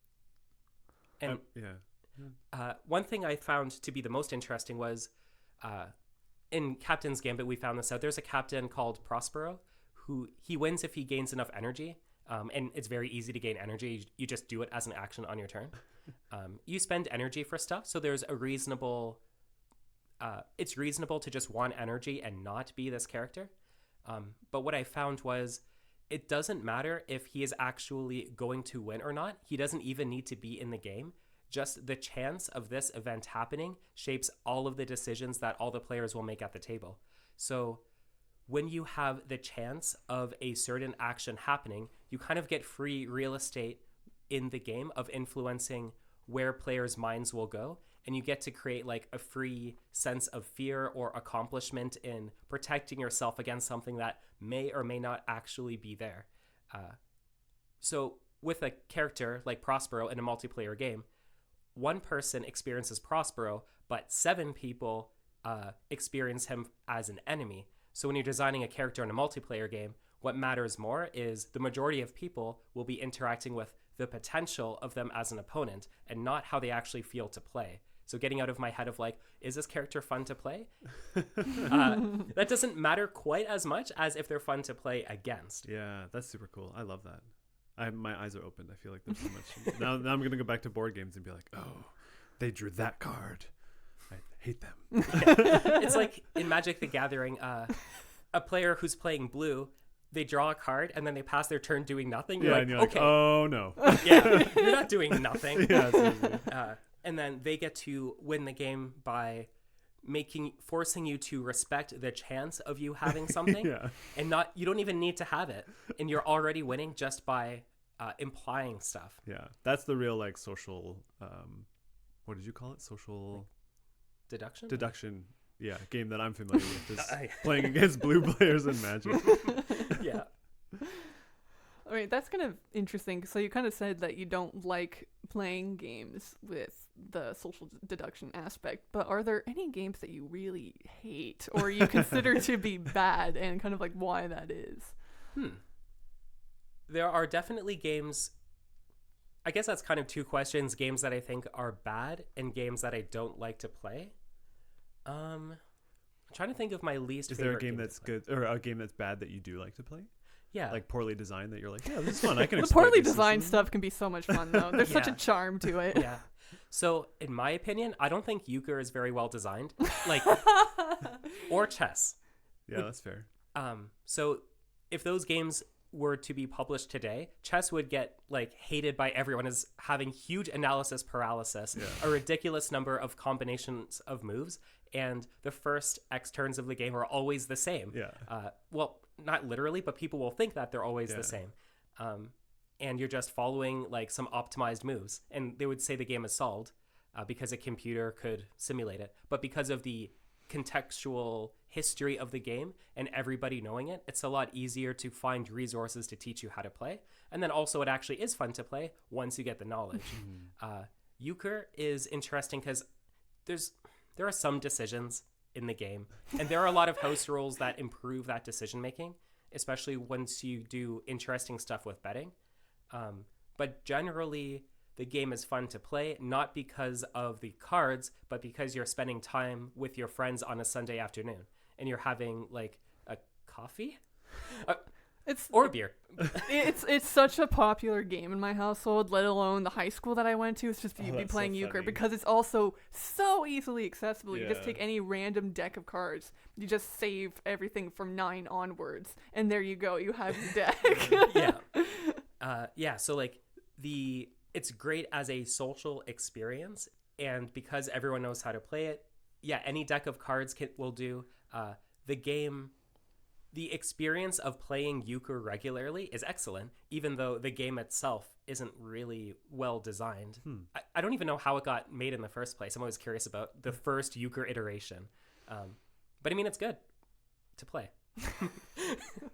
C: And
B: Yeah.
C: one thing I found to be the most interesting was in Captain's Gambit, we found this out. There's a captain called Prospero who he wins if he gains enough energy. And it's very easy to gain energy. You just do it as an action on your turn. You spend energy for stuff, so there's a reasonable... it's reasonable to just want energy and not be this character. But what I found was it doesn't matter if he is actually going to win or not. He doesn't even need to be in the game. Just the chance of this event happening shapes all of the decisions that all the players will make at the table. So when you have the chance of a certain action happening, you kind of get free real estate in the game of influencing where players' minds will go. And you get to create like a free sense of fear or accomplishment in protecting yourself against something that may or may not actually be there. So with a character like Prospero in a multiplayer game, one person experiences Prospero, but 7 people experience him as an enemy. So when you're designing a character in a multiplayer game, what matters more is the majority of people will be interacting with the potential of them as an opponent and not how they actually feel to play. So getting out of my head of like, is this character fun to play? That doesn't matter quite as much as if they're fun to play against.
B: Yeah, that's super cool. I love that. My eyes are opened. I feel like there's so much. now I'm going to go back to board games and be like, oh, they drew that card. I hate them.
C: Yeah. It's like in Magic the Gathering, a player who's playing blue, they draw a card and then they pass their turn doing nothing. You're
B: Yeah,
C: like,
B: and you're like,
C: okay,
B: oh no.
C: yeah, you're not doing nothing.
B: Yeah, seriously.
C: And then they get to win the game by forcing you to respect the chance of you having something.
B: Yeah.
C: And you don't even need to have it. And you're already winning just by implying stuff.
B: Yeah, that's the real like social. What did you call it? Social
C: Deduction?
B: deduction. Yeah, game that I'm familiar with is
C: I-
B: playing against blue players in Magic.
C: Yeah.
A: I mean, that's kind of interesting. So you kind of said that you don't like playing games with the social deduction aspect, but are there any games that you really hate or you consider to be bad, and kind of like why that is?
C: There are definitely games. I guess that's kind of 2 questions. Games that I think are bad and games that I don't like to play. I'm trying to think of my least
B: Is there a
C: favorite
B: game
C: to
B: that's
C: play.
B: good or a game that's bad that you do like to play?
C: Yeah.
B: Like poorly designed that you're like, yeah, this is fun. I can
A: The
B: exploit
A: poorly
B: this
A: designed
B: system.
A: stuff can be so much fun, though. There's such a
C: Yeah.
A: charm to it.
C: Yeah. So, in my opinion, I don't think euchre is very well designed, like, or chess.
B: Yeah, that's fair.
C: So, if those games were to be published today, chess would get like hated by everyone as having huge analysis paralysis, a ridiculous number of combinations of moves, and the first X turns of the game are always the same.
B: Yeah.
C: Well, not literally, but people will think that they're always the same. And you're just following like some optimized moves, and they would say the game is solved because a computer could simulate it. But because of the contextual history of the game and everybody knowing it, it's a lot easier to find resources to teach you how to play. And then also it actually is fun to play once you get the knowledge. Euchre is interesting because there are some decisions in the game, and there are a lot of house rules that improve that decision making, especially once you do interesting stuff with betting. But generally, the game is fun to play, not because of the cards, but because you're spending time with your friends on a Sunday afternoon, and you're having like a coffee, or a beer.
A: It's such a popular game in my household, let alone the high school that I went to. It's just you'd be playing euchre because it's also so easily accessible. You just take any random deck of cards, you just save everything from 9 onwards, and there you go. You have your deck.
C: So like it's great as a social experience, and because everyone knows how to play it, any deck of cards will do. The experience of playing euchre regularly is excellent, even though the game itself isn't really well designed. I don't even know how it got made in the first place. I'm always curious about the first euchre iteration. But I mean, it's good to play.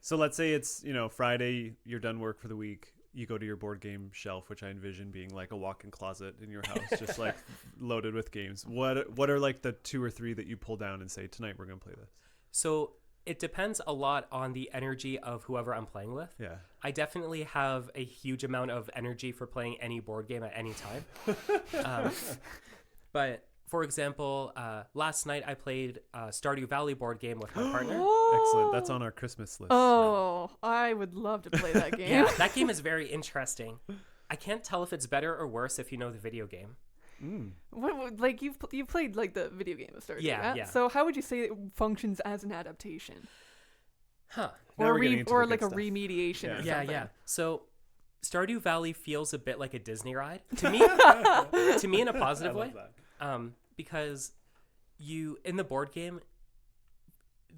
B: So let's say it's, Friday, you're done work for the week. You go to your board game shelf, which I envision being like a walk-in closet in your house, just like loaded with games. What are like the 2 or 3 that you pull down and say, tonight we're going to play this?
C: So it depends a lot on the energy of whoever I'm playing with.
B: Yeah.
C: I definitely have a huge amount of energy for playing any board game at any time. But for example, last night I played Stardew Valley board game with my partner.
B: Excellent. That's on our Christmas list.
A: Oh, I would love to play that game.
C: Yeah, that game is very interesting. I can't tell if it's better or worse if you know the video game.
A: Like you've played like the video game of Stardew,
C: yeah,
A: right?
C: yeah.
A: So how would you say it functions as an adaptation?
B: Now
A: Or
B: we're getting into
A: or
B: the
A: like
B: good
A: a
B: stuff.
A: remediation or something.
C: Yeah. So Stardew Valley feels a bit like a Disney ride to me. To me in a positive way. Because in the board game,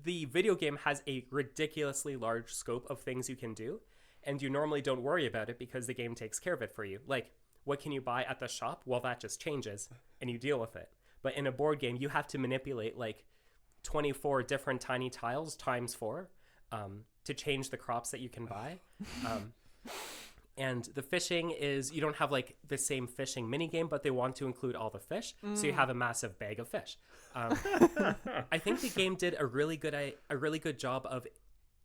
C: the video game has a ridiculously large scope of things you can do, and you normally don't worry about it because the game takes care of it for you. Like, what can you buy at the shop? Well, that just changes, and you deal with it. But in a board game, you have to manipulate like 24 different tiny tiles times 4 to change the crops that you can buy. And the fishing is, you don't have like the same fishing mini game, but they want to include all the fish, so you have a massive bag of fish. I think the game did a really good job of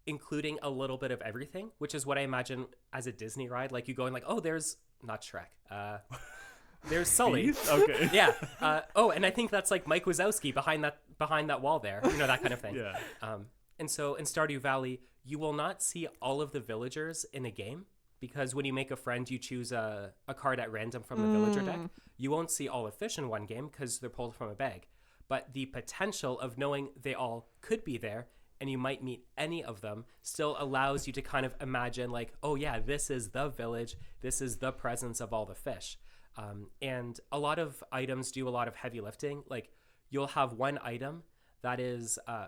C: including a little bit of everything, which is what I imagine as a Disney ride. Like you go in like, oh, there's not Shrek. There's Sully.
B: Okay.
C: Yeah. And I think that's like Mike Wazowski behind that wall there. That kind of thing.
B: Yeah.
C: And so in Stardew Valley, you will not see all of the villagers in a game. Because when you make a friend, you choose a card at random from the villager deck. You won't see all the fish in one game because they're pulled from a bag. But the potential of knowing they all could be there and you might meet any of them still allows you to kind of imagine like, oh yeah, this is the village. This is the presence of all the fish. And a lot of items do a lot of heavy lifting. Like you'll have one item that is, I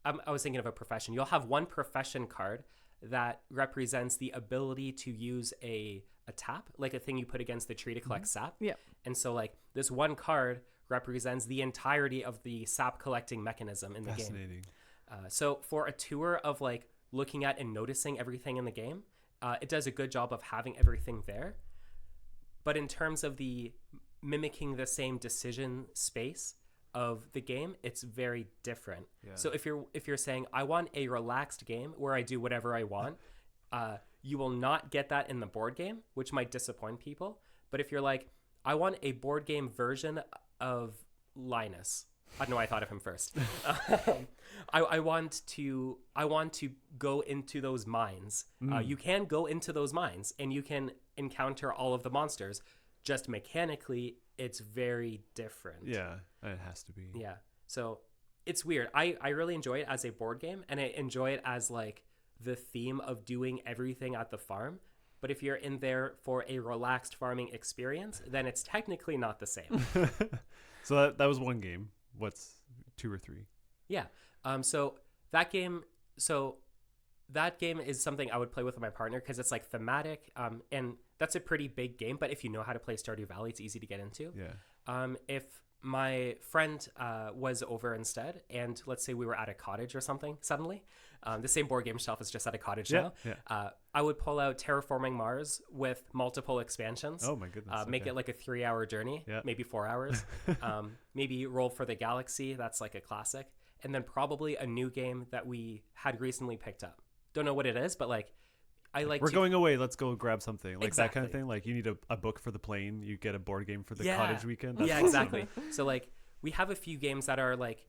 C: was thinking of a profession. You'll have one profession card that represents the ability to use a tap, like a thing you put against the tree to collect sap.
A: Yeah.
C: And so like this one card represents the entirety of the sap collecting mechanism in the game.
B: Fascinating.
C: So for a tour of like looking at and noticing everything in the game, it does a good job of having everything there. But in terms of the mimicking the same decision space of the game, it's very different.
B: Yeah.
C: So if you're saying I want a relaxed game where I do whatever I want, you will not get that in the board game, which might disappoint people. But if you're like, I want a board game version of Linus, I don't know why I thought of him first. I want to go into those mines. You can go into those mines and you can encounter all of the monsters. just mechanically, it's very different.
B: Yeah, it has to be.
C: Yeah. So it's weird. I really enjoy it as a board game, and I enjoy it as like the theme of doing everything at the farm. But if you're in there for a relaxed farming experience, then it's technically not the same.
B: So that was one game. What's 2 or 3?
C: Yeah. So that game is something I would play with my partner because it's like thematic. And that's a pretty big game. But if you know how to play Stardew Valley, it's easy to get into.
B: Yeah.
C: If my friend was over instead, and let's say we were at a cottage or something suddenly, the same board game shelf is just at a cottage now.
B: Yeah.
C: I would pull out Terraforming Mars with multiple expansions.
B: Oh my goodness.
C: Make it like a 3-hour journey, maybe 4 hours. Maybe Roll for the Galaxy. That's like a classic. And then probably a new game that we had recently picked up. Don't know what it is, but like
B: we're going away. Let's go grab something. Like
C: Exactly.
B: that kind of thing. Like you need a book for the plane. You get a board game for the cottage weekend. That's
C: Yeah,
B: awesome.
C: exactly. So like we have a few games that are like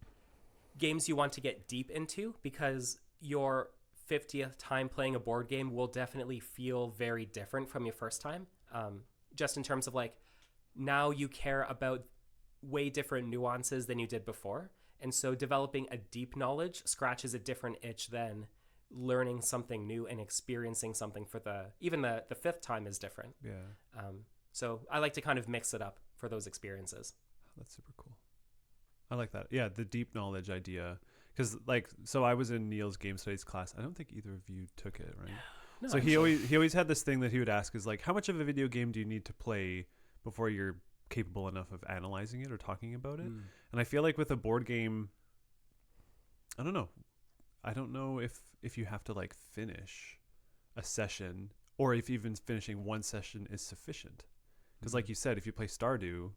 C: games you want to get deep into because your 50th time playing a board game will definitely feel very different from your first time. Just in terms of like now you care about way different nuances than you did before. And so developing a deep knowledge scratches a different itch than learning something new and experiencing something for even the fifth time is different.
B: Yeah.
C: So I like to kind of mix it up for those experiences.
B: That's super cool. I like that. Yeah, the deep knowledge idea. Because so I was in Neil's game studies class. I don't think either of you took it, right?
C: No,
B: so he always had this thing that he would ask is like, how much of a video game do you need to play before you're capable enough of analyzing it or talking about it? And I feel like with a board game, I don't know. I don't know if you have to like finish a session or if even finishing one session is sufficient. Because like you said, if you play Stardew,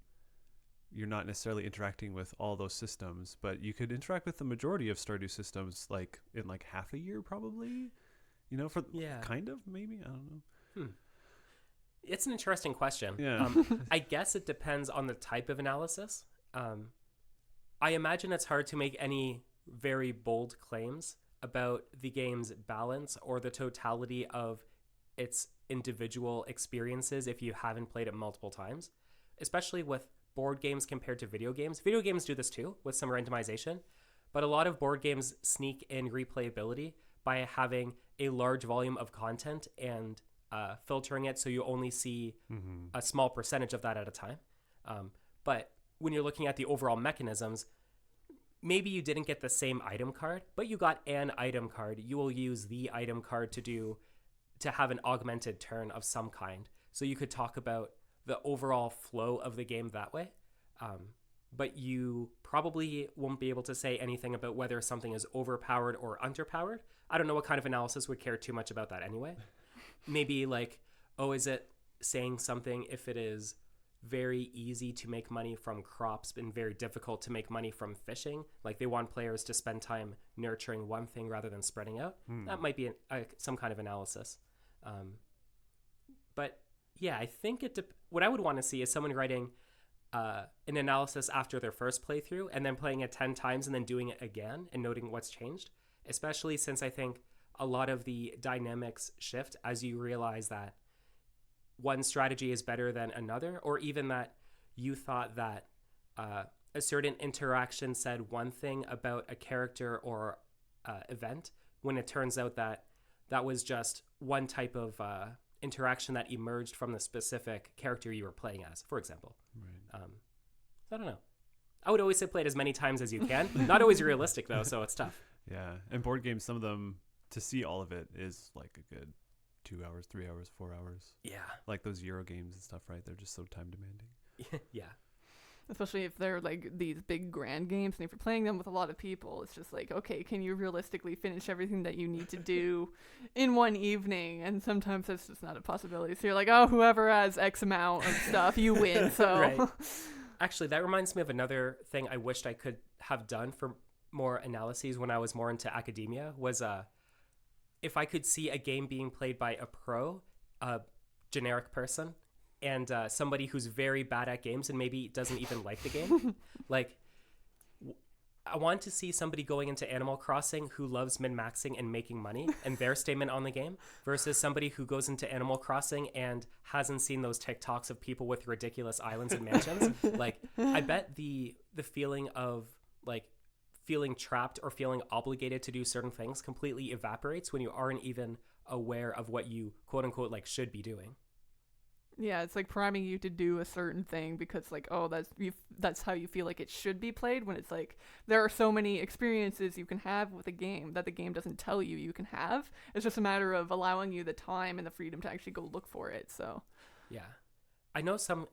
B: you're not necessarily interacting with all those systems, but you could interact with the majority of Stardew systems like in like half a year probably, for kind of maybe, I don't know.
C: It's an interesting question.
B: Yeah.
C: I guess it depends on the type of analysis. I imagine it's hard to make any very bold claims about the game's balance or the totality of its individual experiences if you haven't played it multiple times, especially with board games compared to video games. Video games do this too with some randomization, but a lot of board games sneak in replayability by having a large volume of content and filtering it so you only see a small percentage of that at a time. But when you're looking at the overall mechanisms, maybe you didn't get the same item card, but you got an item card. You will use the item card to have an augmented turn of some kind. So you could talk about the overall flow of the game that way. But you probably won't be able to say anything about whether something is overpowered or underpowered. I don't know what kind of analysis would care too much about that anyway. Maybe like, is it saying something if it is very easy to make money from crops and very difficult to make money from fishing? Like they want players to spend time nurturing one thing rather than spreading out. That might be some kind of analysis. But yeah, I think what I would want to see is someone writing an analysis after their first playthrough and then playing it 10 times and then doing it again and noting what's changed, especially since I think a lot of the dynamics shift as you realize that one strategy is better than another, or even that you thought that a certain interaction said one thing about a character or event when it turns out that that was just one type of interaction that emerged from the specific character you were playing as, for example.
B: Right.
C: I don't know. I would always say play it as many times as you can. Not always realistic, though, so it's tough.
B: Yeah. And board games, some of them, to see all of it is like a good 2 hours, 3 hours, 4 hours.
C: Yeah.
B: Like those Euro games and stuff, right? They're just so time demanding.
C: Yeah.
A: Especially if they're like these big grand games, and if you're playing them with a lot of people, it's just like, okay, can you realistically finish everything that you need to do in one evening? And sometimes that's just not a possibility. So you're like, whoever has X amount of stuff, you win. So
C: Right. Actually, that reminds me of another thing I wished I could have done for more analyses when I was more into academia was if I could see a game being played by a pro, a generic person, and somebody who's very bad at games and maybe doesn't even like the game. Like, I want to see somebody going into Animal Crossing who loves min-maxing and making money and their statement on the game versus somebody who goes into Animal Crossing and hasn't seen those TikToks of people with ridiculous islands and mansions. Like, I bet the feeling of like feeling trapped or feeling obligated to do certain things completely evaporates when you aren't even aware of what you quote unquote like should be doing.
A: Yeah, it's like priming you to do a certain thing because like, oh, that's how you feel like it should be played, when it's like there are so many experiences you can have with a game that the game doesn't tell you can have. It's just a matter of allowing you the time and the freedom to actually go look for it. So
C: Yeah. I know some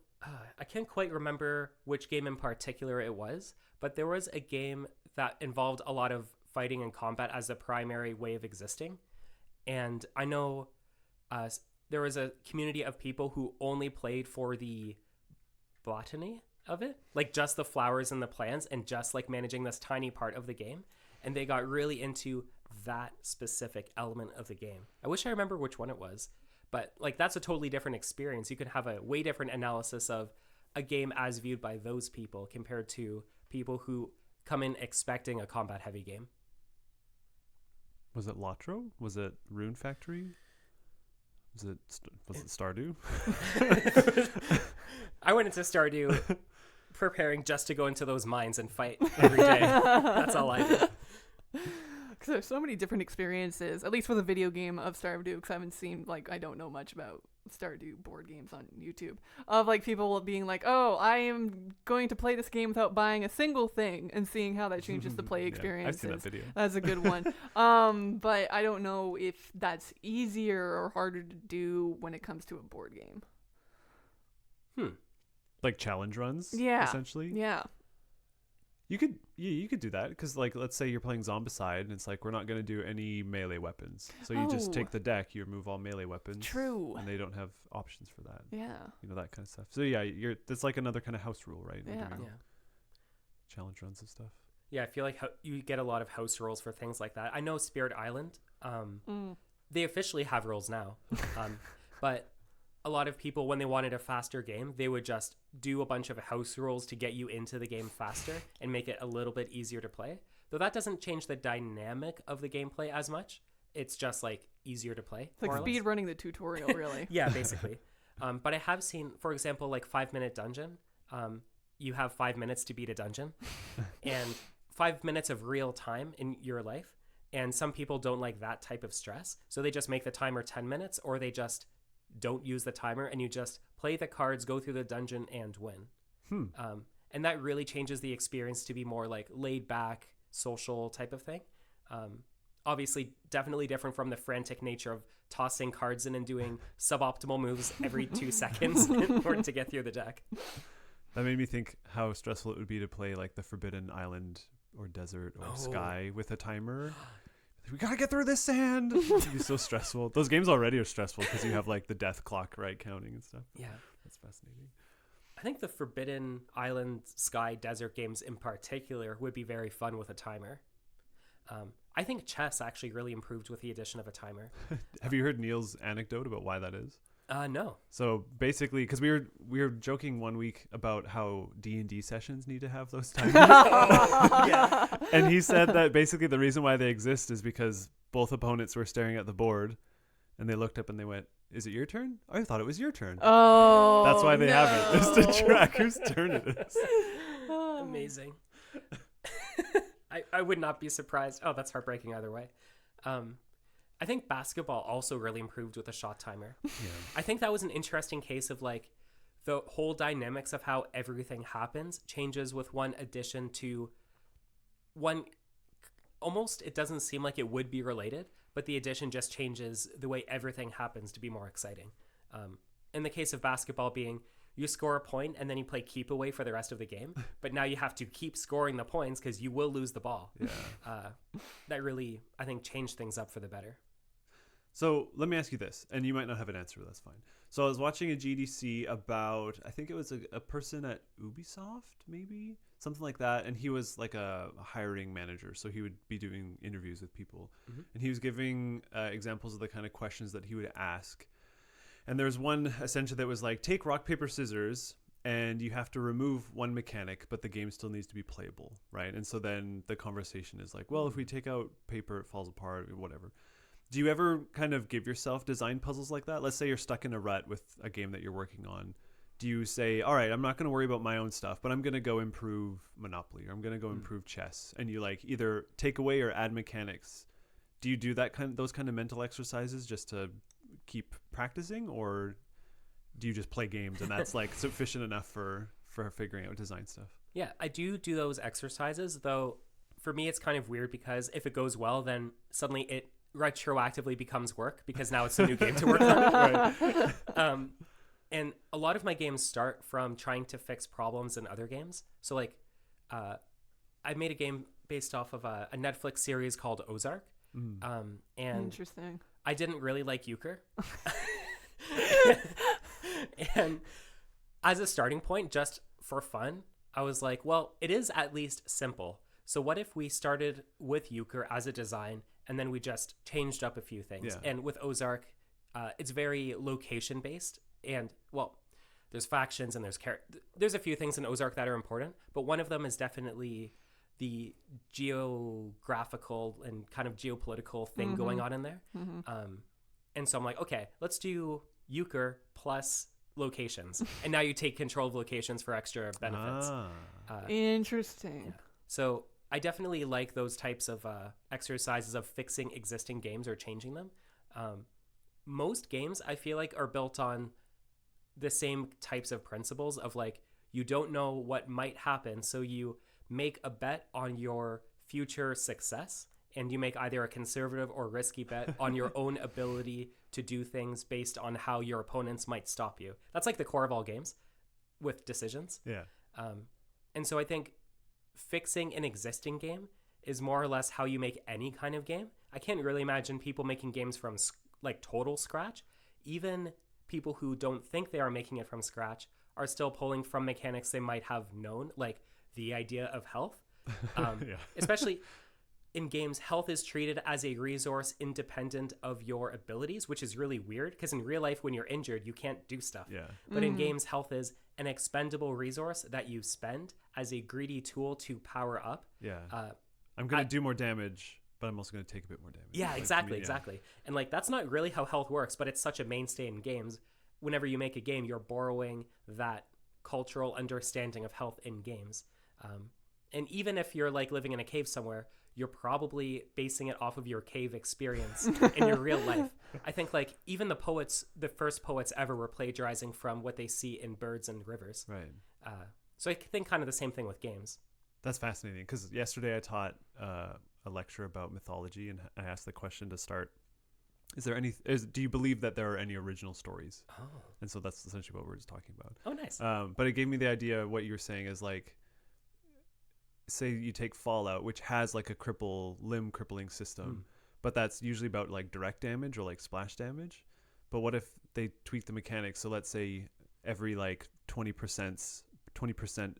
C: I can't quite remember which game in particular it was, but there was a game that involved a lot of fighting and combat as the primary way of existing. And I know there was a community of people who only played for the botany of it, like just the flowers and the plants and just like managing this tiny part of the game. And they got really into that specific element of the game. I wish I remember which one it was, but like that's a totally different experience. You can have a way different analysis of a game as viewed by those people compared to people who come in expecting a combat heavy game.
B: Was it Lotro? Was it Rune Factory? Was it Stardew?
C: I went into Stardew preparing just to go into those mines and fight every day. That's all I did.
A: because there's so many different experiences, at least with a video game of Stardew, because I haven't seen, like, I don't know much about Stardew board games on YouTube, of like people being like, oh, I am going to play this game without buying a single thing, and seeing how that changes the play experience.
B: I've seen that video.
A: That's a good one. But I don't know if that's easier or harder to do when it comes to a board game.
B: Like challenge runs, essentially.
A: Yeah.
B: You could do that because, like, let's say you're playing Zombicide and it's like, we're not going to do any melee weapons, so you just take the deck, you remove all melee weapons.
A: True.
B: And they don't have options for that.
A: Yeah.
B: You know, that kind of stuff. So yeah, that's like another kind of house rule, right?
A: Yeah.
B: Challenge runs and stuff.
C: Yeah, I feel like you get a lot of house rules for things like that. I know Spirit Island, they officially have rules now, but a lot of people, when they wanted a faster game, they would just do a bunch of house rules to get you into the game faster and make it a little bit easier to play. Though that doesn't change the dynamic of the gameplay as much. It's just like easier to play.
A: It's like speed running the tutorial, really.
C: Yeah, basically. But I have seen, for example, like 5 Minute Dungeon. You have 5 minutes to beat a dungeon and 5 minutes of real time in your life. And some people don't like that type of stress. So they just make the timer 10 minutes, or they just don't use the timer and you just play the cards, go through the dungeon, and win. And that really changes the experience to be more like laid back, social type of thing. Obviously, definitely different from the frantic nature of tossing cards in and doing suboptimal moves every 2 seconds in order to get through the deck.
B: That made me think how stressful it would be to play like the Forbidden Island or Desert or Sky with a timer. We gotta get through this sand. It'd be so stressful. Those games already are stressful because you have like the death clock, right, counting and stuff.
C: Yeah,
B: that's fascinating.
C: I think the Forbidden Island, Sky, Desert games in particular would be very fun with a timer. I think chess actually really improved with the addition of a timer.
B: Have you heard Neil's anecdote about why that is?
C: No.
B: So basically, because we were joking one week about how D&D sessions need to have those timers.
C: Yeah.
B: And he said that basically the reason why they exist is because both opponents were staring at the board, and they looked up and they went, "Is it your turn? I thought it was your turn."
A: Oh,
B: that's why they have it, is to track whose turn it is.
C: Amazing. I would not be surprised. Oh, that's heartbreaking either way. I think basketball also really improved with a shot timer. Yeah. I think that was an interesting case of like the whole dynamics of how everything happens changes with one addition to one. Almost, it doesn't seem like it would be related, but the addition just changes the way everything happens to be more exciting. In the case of basketball being, you score a point and then you play keep away for the rest of the game, but now you have to keep scoring the points because you will lose the ball. Yeah. That really, I think, changed things up for the better.
B: So let me ask you this, and you might not have an answer, but that's fine. So I was watching a GDC about, I think it was a person at Ubisoft, maybe? Something like that. And he was like a hiring manager, so he would be doing interviews with people. Mm-hmm. And he was giving examples of the kind of questions that he would ask. And there's one essentially that was like, take rock, paper, scissors, and you have to remove one mechanic, but the game still needs to be playable, right? And so then the conversation is like, well, if we take out paper, it falls apart, or whatever. Do you ever kind of give yourself design puzzles like that? Let's say you're stuck in a rut with a game that you're working on. Do you say, all right, I'm not going to worry about my own stuff, but I'm going to go improve Monopoly, or I'm going to go improve chess, and you like either take away or add mechanics? Do you do those kind of mental exercises just to keep practicing, or do you just play games and that's like sufficient enough for figuring out design stuff?
C: Yeah, I do those exercises, though. For me, it's kind of weird because if it goes well, then suddenly it retroactively becomes work because now it's a new game to work on. Right. And a lot of my games start from trying to fix problems in other games. So like, I made a game based off of a Netflix series called Ozark. And
A: Interesting.
C: I didn't really like euchre. And as a starting point, just for fun, I was like, well, it is at least simple. So what if we started with euchre as a design and then we just changed up a few things? Yeah. And with Ozark, it's very location based. And well, there's factions and there's a few things in Ozark that are important, but one of them is definitely the geographical and kind of geopolitical thing going on in there. And so I'm like, okay, let's do euchre plus locations. And now you take control of locations for extra benefits.
A: Interesting.
C: Yeah. So I definitely like those types of exercises of fixing existing games or changing them. Most games I feel like are built on the same types of principles of like, you don't know what might happen. So you make a bet on your future success, and you make either a conservative or risky bet on your own ability to do things based on how your opponents might stop you. That's like the core of all games with decisions.
B: Yeah.
C: And so I think fixing an existing game is more or less how you make any kind of game. I can't really imagine people making games from like total scratch. Even people who don't think they are making it from scratch are still pulling from mechanics they might have known, like the idea of health. Especially in games, health is treated as a resource independent of your abilities, which is really weird because in real life, when you're injured, you can't do stuff.
B: Yeah.
C: But in games, health is an expendable resource that you spend as a greedy tool to power up.
B: Yeah. I'm going to do more damage, but I'm also going to take a bit more damage.
C: Yeah,
B: like,
C: exactly. And like, that's not really how health works, but it's such a mainstay in games. Whenever you make a game, you're borrowing that cultural understanding of health in games. And even if you're like living in a cave somewhere, you're probably basing it off of your cave experience in your real life. I think like even the first poets ever were plagiarizing from what they see in birds and rivers.
B: Right.
C: So I think kind of the same thing with games.
B: That's fascinating because yesterday I taught a lecture about mythology, and I asked the question to start, do you believe that there are any original stories? Oh. And so that's essentially what we're just talking about.
C: Oh, nice.
B: But it gave me the idea, what you're saying is like, say you take Fallout, which has like a limb crippling system, but that's usually about like direct damage or like splash damage. But what if they tweak the mechanics? So let's say every like 20%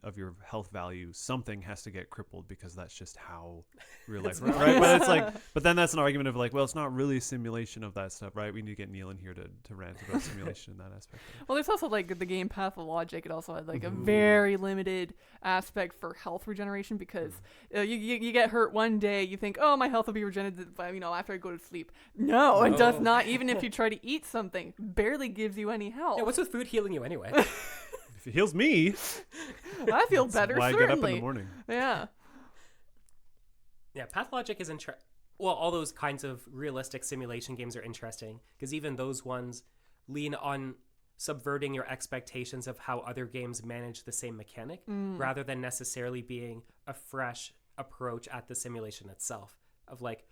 B: of your health value, something has to get crippled because that's just how real life works, right? But it's like, but then that's an argument of like, well, it's not really a simulation of that stuff, right? We need to get Neil in here to rant about simulation in that aspect.
A: Well, there's also like the game Pathologic. It also had like a very limited aspect for health regeneration because you get hurt one day, you think, oh, my health will be regenerated, after I go to sleep. No, it does not. Even if you try to eat something, barely gives you any health.
C: Yeah, what's with food healing you anyway?
B: If it heals me,
A: I feel better.
B: Why
A: certainly.
B: I get up in the morning?
A: Yeah.
C: Yeah, Pathologic is well, all those kinds of realistic simulation games are interesting because even those ones lean on subverting your expectations of how other games manage the same mechanic rather than necessarily being a fresh approach at the simulation itself of like,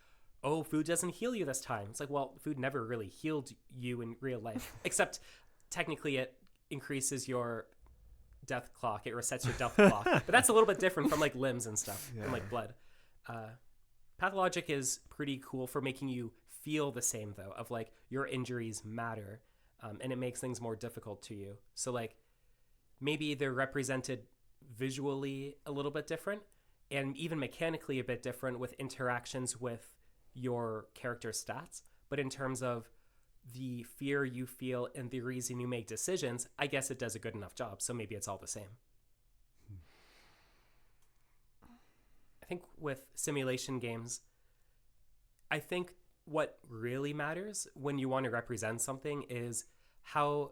C: oh, food doesn't heal you this time. It's like, well, food never really healed you in real life, except technically it increases your death clock. It resets your death clock. But that's a little bit different from like limbs and stuff and like blood. Pathologic is pretty cool for making you feel the same though, of like your injuries matter, and it makes things more difficult to you. So like maybe they're represented visually a little bit different and even mechanically a bit different with interactions with your character stats, but in terms of the fear you feel and the reason you make decisions, I guess it does a good enough job. So maybe it's all the same. I think with simulation games, I think what really matters when you want to represent something is how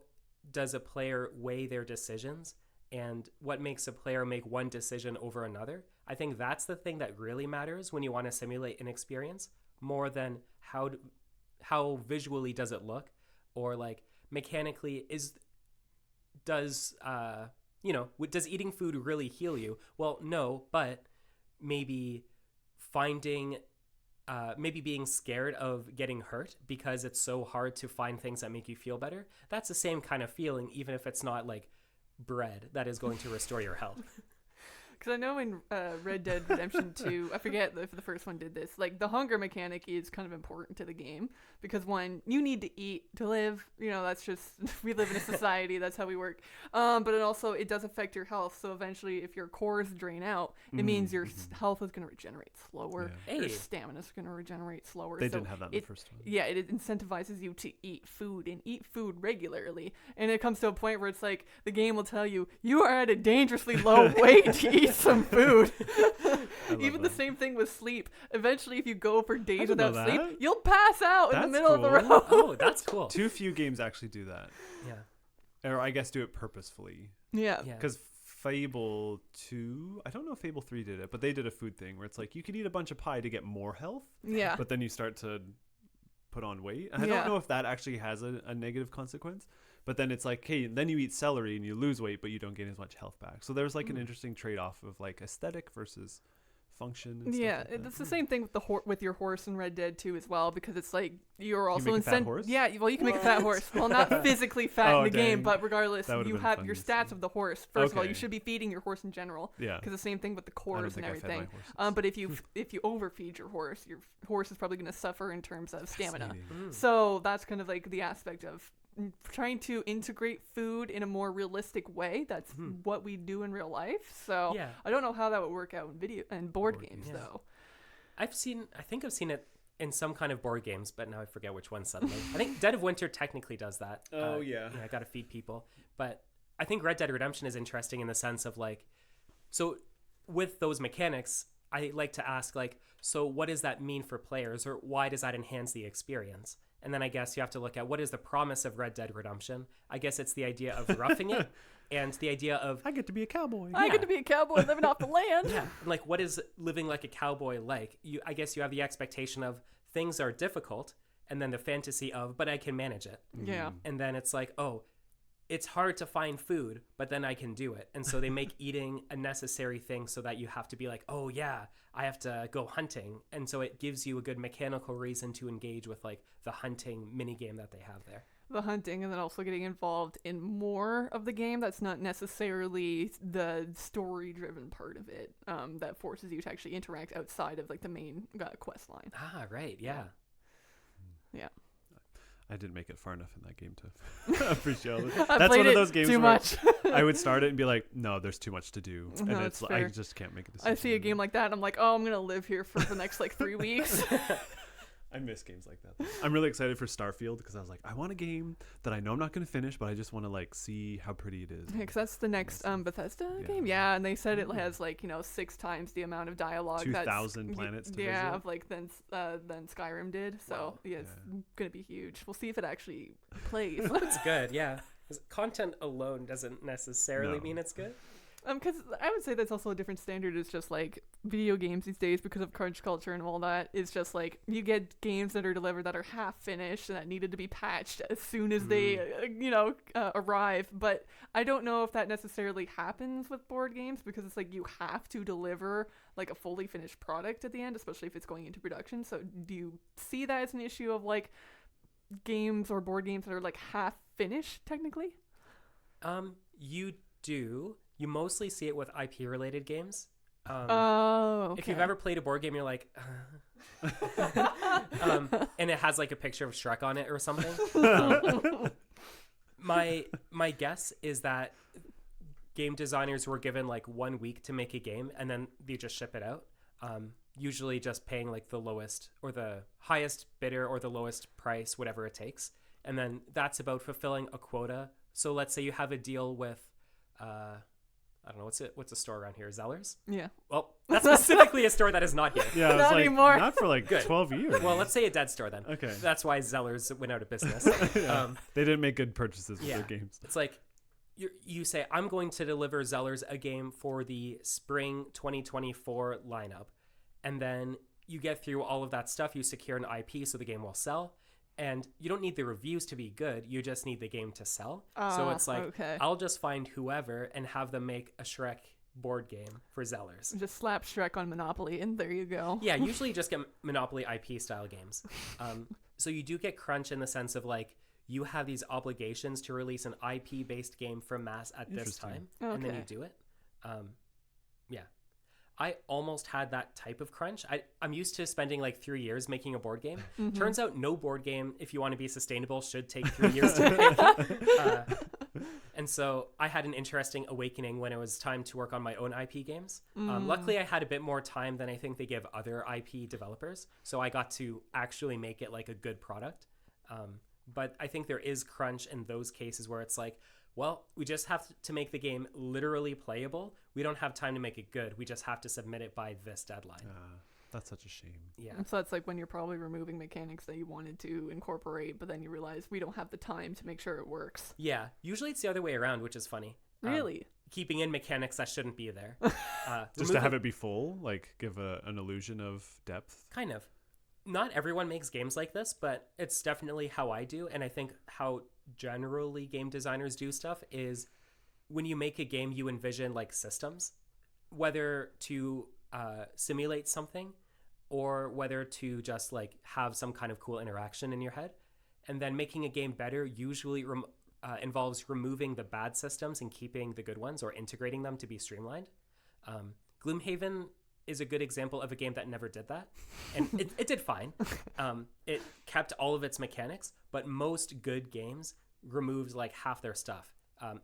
C: does a player weigh their decisions and what makes a player make one decision over another. I think that's the thing that really matters when you want to simulate an experience, more than how visually does it look, or like mechanically does eating food really heal you? Well, no, but maybe maybe being scared of getting hurt because it's so hard to find things that make you feel better. That's the same kind of feeling, even if it's not like bread that is going to restore your health.
A: Because I know in Red Dead Redemption 2, I forget if the first one did this, like the hunger mechanic is kind of important to the game because one, you need to eat to live. That's just, we live in a society, that's how we work. But it does affect your health. So eventually if your cores drain out, it means your health is going to regenerate slower.
B: Yeah.
A: Your stamina is going to regenerate slower.
B: They didn't have that in the first one.
A: Yeah, it incentivizes you to eat food and eat food regularly. And it comes to a point where it's like the game will tell you, you are at a dangerously low weight to eat some food. Even the same thing with sleep. Eventually, if you go for days without sleep, you'll pass out in the middle of the road.
C: Oh, that's cool.
B: Too few games actually do that.
C: Yeah.
B: Or I guess do it purposefully.
A: Yeah.
B: Because Fable 2, I don't know if Fable 3 did it, but they did a food thing where it's like you could eat a bunch of pie to get more health.
A: Yeah.
B: But then you start to put on weight. And I don't know if that actually has a negative consequence. But then it's like, hey, then you eat celery and you lose weight, but you don't gain as much health back. So there's like an interesting trade-off of like aesthetic versus function. And stuff like
A: it's the same thing with with your horse in Red Dead 2 as well, because it's like you're also
B: you make a fat horse?
A: Yeah, well, you can make a fat horse. Well, not physically fat in the game, but regardless, you have
B: fun
A: your
B: to
A: stats
B: see.
A: of the horse. First of all, you should be feeding your horse in general.
B: Yeah.
A: Because the same thing with the
B: I don't
A: cores and
B: think I fed
A: everything.
B: my horses.
A: But if you overfeed your horse is probably going to suffer in terms of stamina.
B: Fascinating.
A: So that's kind of like the aspect of trying to integrate food in a more realistic way. That's what we do in real life. So I don't know how that would work out in video and board games though.
C: I think I've seen it in some kind of board games, but now I forget which one suddenly. I think Dead of Winter technically does that. Yeah, I gotta feed people. But I think Red Dead Redemption is interesting in the sense of like, so with those mechanics, I like to ask like, so what does that mean for players, or why does that enhance the experience? And then I guess you have to look at what is the promise of Red Dead Redemption. I guess it's the idea of roughing it and the idea of...
B: I get to be a cowboy.
A: I get to be a cowboy living off the land.
C: Yeah. And like, what is living like a cowboy like? I guess you have the expectation of things are difficult, and then the fantasy of, but I can manage it.
A: Yeah.
C: And then it's like, oh, it's hard to find food, but then I can do it. And so they make eating a necessary thing so that you have to be like, oh yeah, I have to go hunting. And so it gives you a good mechanical reason to engage with like the hunting mini game that they have there.
A: The hunting, and then also getting involved in more of the game that's not necessarily the story driven part of it, that forces you to actually interact outside of like the main quest line.
C: Ah, right. Yeah.
B: I didn't make it far enough in that game to appreciate it.
A: I
B: That's
A: played
B: one of
A: it
B: those games
A: too
B: where
A: much.
B: I would start it and be like, no, there's too much to do.
A: No,
B: And
A: it's
B: I
A: fair.
B: just can't make a decision.
A: I see a game like that and I'm like, oh, I'm gonna live here for the next like 3 weeks.
B: I miss games like that. I'm really excited for Starfield because I was like, I want a game that I know I'm not going to finish, but I just want to like see how pretty it is.
A: Because that's the next Bethesda game. Yeah, and they said it has like 6 times the amount of dialogue.
B: 2,000 planets to visit.
A: like than Skyrim did. So it's gonna be huge. We'll see if it actually plays.
C: It's good, yeah. 'Cause content alone doesn't necessarily mean it's good.
A: Because I would say that's also a different standard. It's just like video games these days, because of crunch culture and all that. It's just like you get games that are delivered that are half finished and that needed to be patched as soon as they, arrive. But I don't know if that necessarily happens with board games, because it's like you have to deliver like a fully finished product at the end, especially if it's going into production. So do you see that as an issue of like games or board games that are like half finished technically?
C: You do. You mostly see it with IP related games.
A: Okay.
C: If you've ever played a board game, you're like, and it has like a picture of Shrek on it or something. My guess is that game designers were given like 1 week to make a game, and then they just ship it out. Usually just paying like the lowest or the highest bidder or the lowest price, whatever it takes. and then that's about fulfilling a quota. So let's say you have a deal with, I don't know, what's a store around here? Zellers?
A: Yeah.
C: Well, that's specifically a store that is not here.
B: Yeah, I was
A: Not
B: like,
A: anymore.
B: not for like
C: Good.
B: 12 years.
C: Well, let's say a dead store then.
B: Okay.
C: That's why Zellers went out of business.
B: Yeah. They didn't make good purchases with
C: yeah.
B: their games.
C: It's like you say, I'm going to deliver Zellers a game for the spring 2024 lineup. And then you get through all of that stuff. You secure an IP so the game will sell. And you don't need the reviews to be good. You just need the game to sell. So it's like,
A: okay.
C: I'll just find whoever and have them make a Shrek board game for Zellers.
A: Just slap Shrek on Monopoly, and there you go.
C: Yeah, usually you just get Monopoly IP style games. So you do get crunch in the sense of like, you have these obligations to release an IP based game for mass at this time. And then you do it. Yeah. I almost had that type of crunch. I'm used to spending like 3 years making a board game.
A: Mm-hmm.
C: Turns out no board game, if you want to be sustainable, should take 3 years to make. And so I had an interesting awakening when it was time to work on my own IP games. Luckily, I had a bit more time than I think they give other IP developers. So I got to actually make it like a good product. But I think there is crunch in those cases where it's like, well, we just have to make the game literally playable. We don't have time to make it good. We just have to submit it by this deadline.
B: That's such a shame.
C: Yeah.
A: So that's like when you're probably removing mechanics that you wanted to incorporate, but then you realize we don't have the time to make sure it works.
C: Yeah. Usually it's the other way around, which is funny.
A: Really?
C: Keeping in mechanics that shouldn't be there.
B: Just to have it be full, like give an illusion of depth.
C: Kind of. Not everyone makes games like this, but it's definitely how I do. And I think how generally game designers do stuff is when you make a game, you envision like systems, whether to simulate something or whether to just like have some kind of cool interaction in your head. And then making a game better usually involves removing the bad systems and keeping the good ones or integrating them to be streamlined. Gloomhaven is a good example of a game that never did that. And it did fine. It kept all of its mechanics, but most good games removed like half their stuff.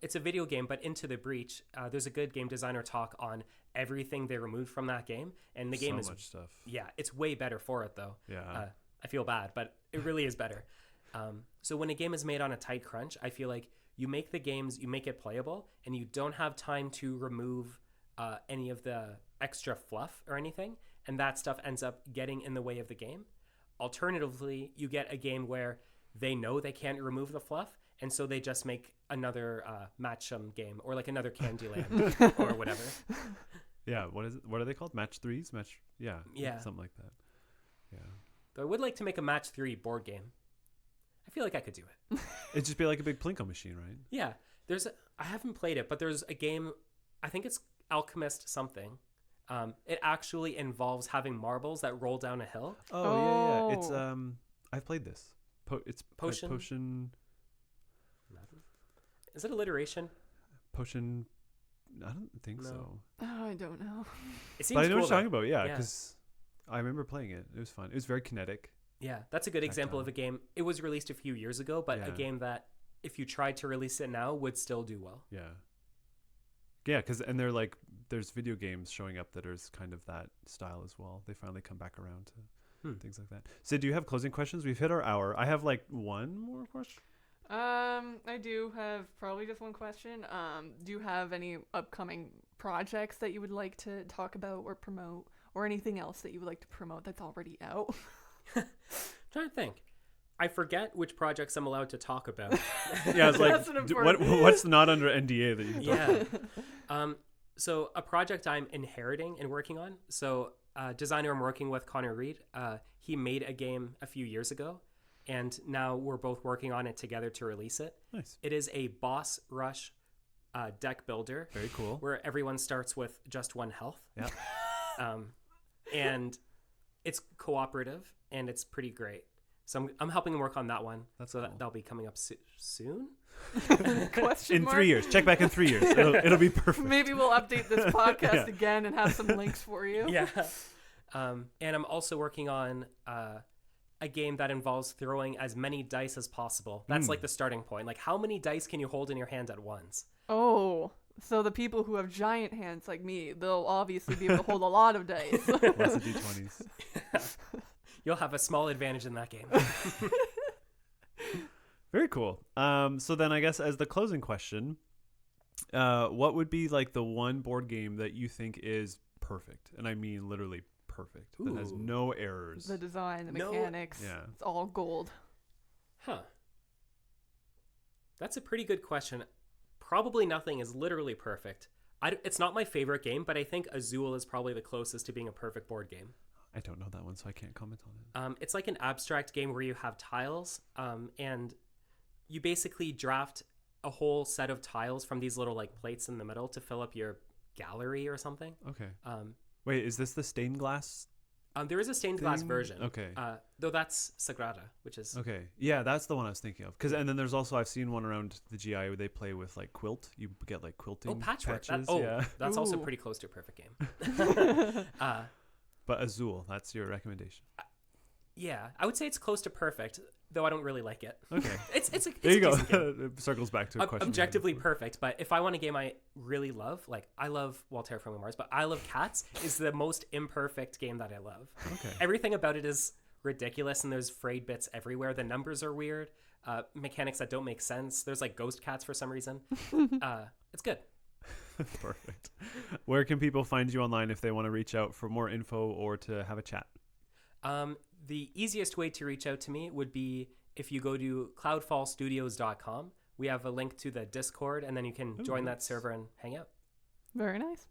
C: It's a video game, but Into the Breach, there's a good game designer talk on everything they removed from that game. And the game is so much stuff. Yeah, it's way better for it though.
B: Yeah.
C: I feel bad, but it really is better. So when a game is made on a tight crunch, I feel like you make the games, you make it playable, and you don't have time to remove any of the extra fluff or anything, and that stuff ends up getting in the way of the game. Alternatively, you get a game where they know they can't remove the fluff, and so they just make another match 'em game or like another Candyland or whatever.
B: Yeah, what is it? What are they called? Match threes? Yeah, something like that. Yeah.
C: Though I would like to make a match 3 board game. I feel like I could do it.
B: It'd just be like a big Plinko machine, right?
C: Yeah. I haven't played it, but there's a game, I think it's Alchemist something. It actually involves having marbles that roll down a hill.
B: Oh. Yeah. It's I've played this. It's
C: Potion.
B: Potion.
C: Is it alliteration?
B: Potion. I don't think so.
A: Oh, I don't know.
C: It seems
B: But I know
C: cool,
B: what you're talking about. Yeah,
C: Yeah.
B: because I remember playing it. It was fun. It was very kinetic.
C: Yeah, that's a good example of a game. It was released a few years ago, but a game that if you tried to release it now would still do well.
B: Yeah. Yeah, and they're like, there's video games showing up that are kind of that style as well. They finally come back around to things like that. Sid, do you have closing questions? We've hit our hour. I have like one more question.
A: I do have probably just one question. Do you have any upcoming projects that you would like to talk about or promote, or anything else that you would like to promote that's already out?
C: Trying to think. I forget which projects I'm allowed to talk about.
B: Yeah, it's like, what's not under NDA that you can talk about?
C: So a project I'm inheriting and working on. So designer I'm working with, Connor Reed, he made a game a few years ago, and now we're both working on it together to release it.
B: Nice.
C: It is a boss rush deck builder.
B: Very cool.
C: Where everyone starts with just 1 health.
B: Yeah.
C: And it's cooperative, and it's pretty great. So I'm helping them work on that one.
B: That's
C: so
B: cool.
C: that'll be coming up soon.
A: Question
B: mark? 3 years. Check back in 3 years. It'll be perfect.
A: Maybe we'll update this podcast again and have some links for you.
C: Yeah. And I'm also working on a game that involves throwing as many dice as possible. That's like the starting point. Like, how many dice can you hold in your hand at once?
A: Oh, so the people who have giant hands like me, they'll obviously be able to hold a lot of dice.
B: Lots of D20s.
C: You'll have a small advantage in that game.
B: Very cool. So then I guess as the closing question, what would be like the one board game that you think is perfect? And I mean literally perfect. That has
C: Ooh.
B: no errors.
A: The design, the
C: No-
A: mechanics,
B: Yeah.
A: it's all gold.
C: Huh. That's a pretty good question. Probably nothing is literally perfect. It's not my favorite game, but I think Azul is probably the closest to being a perfect board game.
B: I don't know that one, so I can't comment on it.
C: It's like an abstract game where you have tiles, and you basically draft a whole set of tiles from these little like plates in the middle to fill up your gallery or something.
B: Okay.
C: Um,
B: Wait, is this the stained glass?
C: there is a stained glass
B: Thing?
C: version.
B: Okay.
C: Though that's Sagrada, which is
B: Okay. Yeah, that's the one I was thinking of. And then there's also, I've seen one around the GI where they play with like quilt. You get like quilting
C: patchwork.
B: patches.
C: Yeah. That's also
A: Ooh.
C: pretty close to a perfect game.
B: But Azul, that's your recommendation.
C: Yeah, I would say it's close to perfect, though I don't really like it.
B: Okay.
C: It's
B: There you
C: a
B: go.
C: decent game.
B: It circles back to a question. we had
C: Objectively
B: before.
C: perfect, but if I want a game I really love, like I love Terraforming Mars, but I Love Cats is the most imperfect game that I love.
B: Okay.
C: Everything about it is ridiculous, and there's frayed bits everywhere. The numbers are weird, mechanics that don't make sense. There's like ghost cats for some reason. It's good.
B: Perfect. Where can people find you online if they want to reach out for more info or to have a chat?
C: The easiest way to reach out to me would be if you go to cloudfallstudios.com. We have a link to the Discord, and then you can join that
B: nice.
C: server and hang out.
A: Very nice.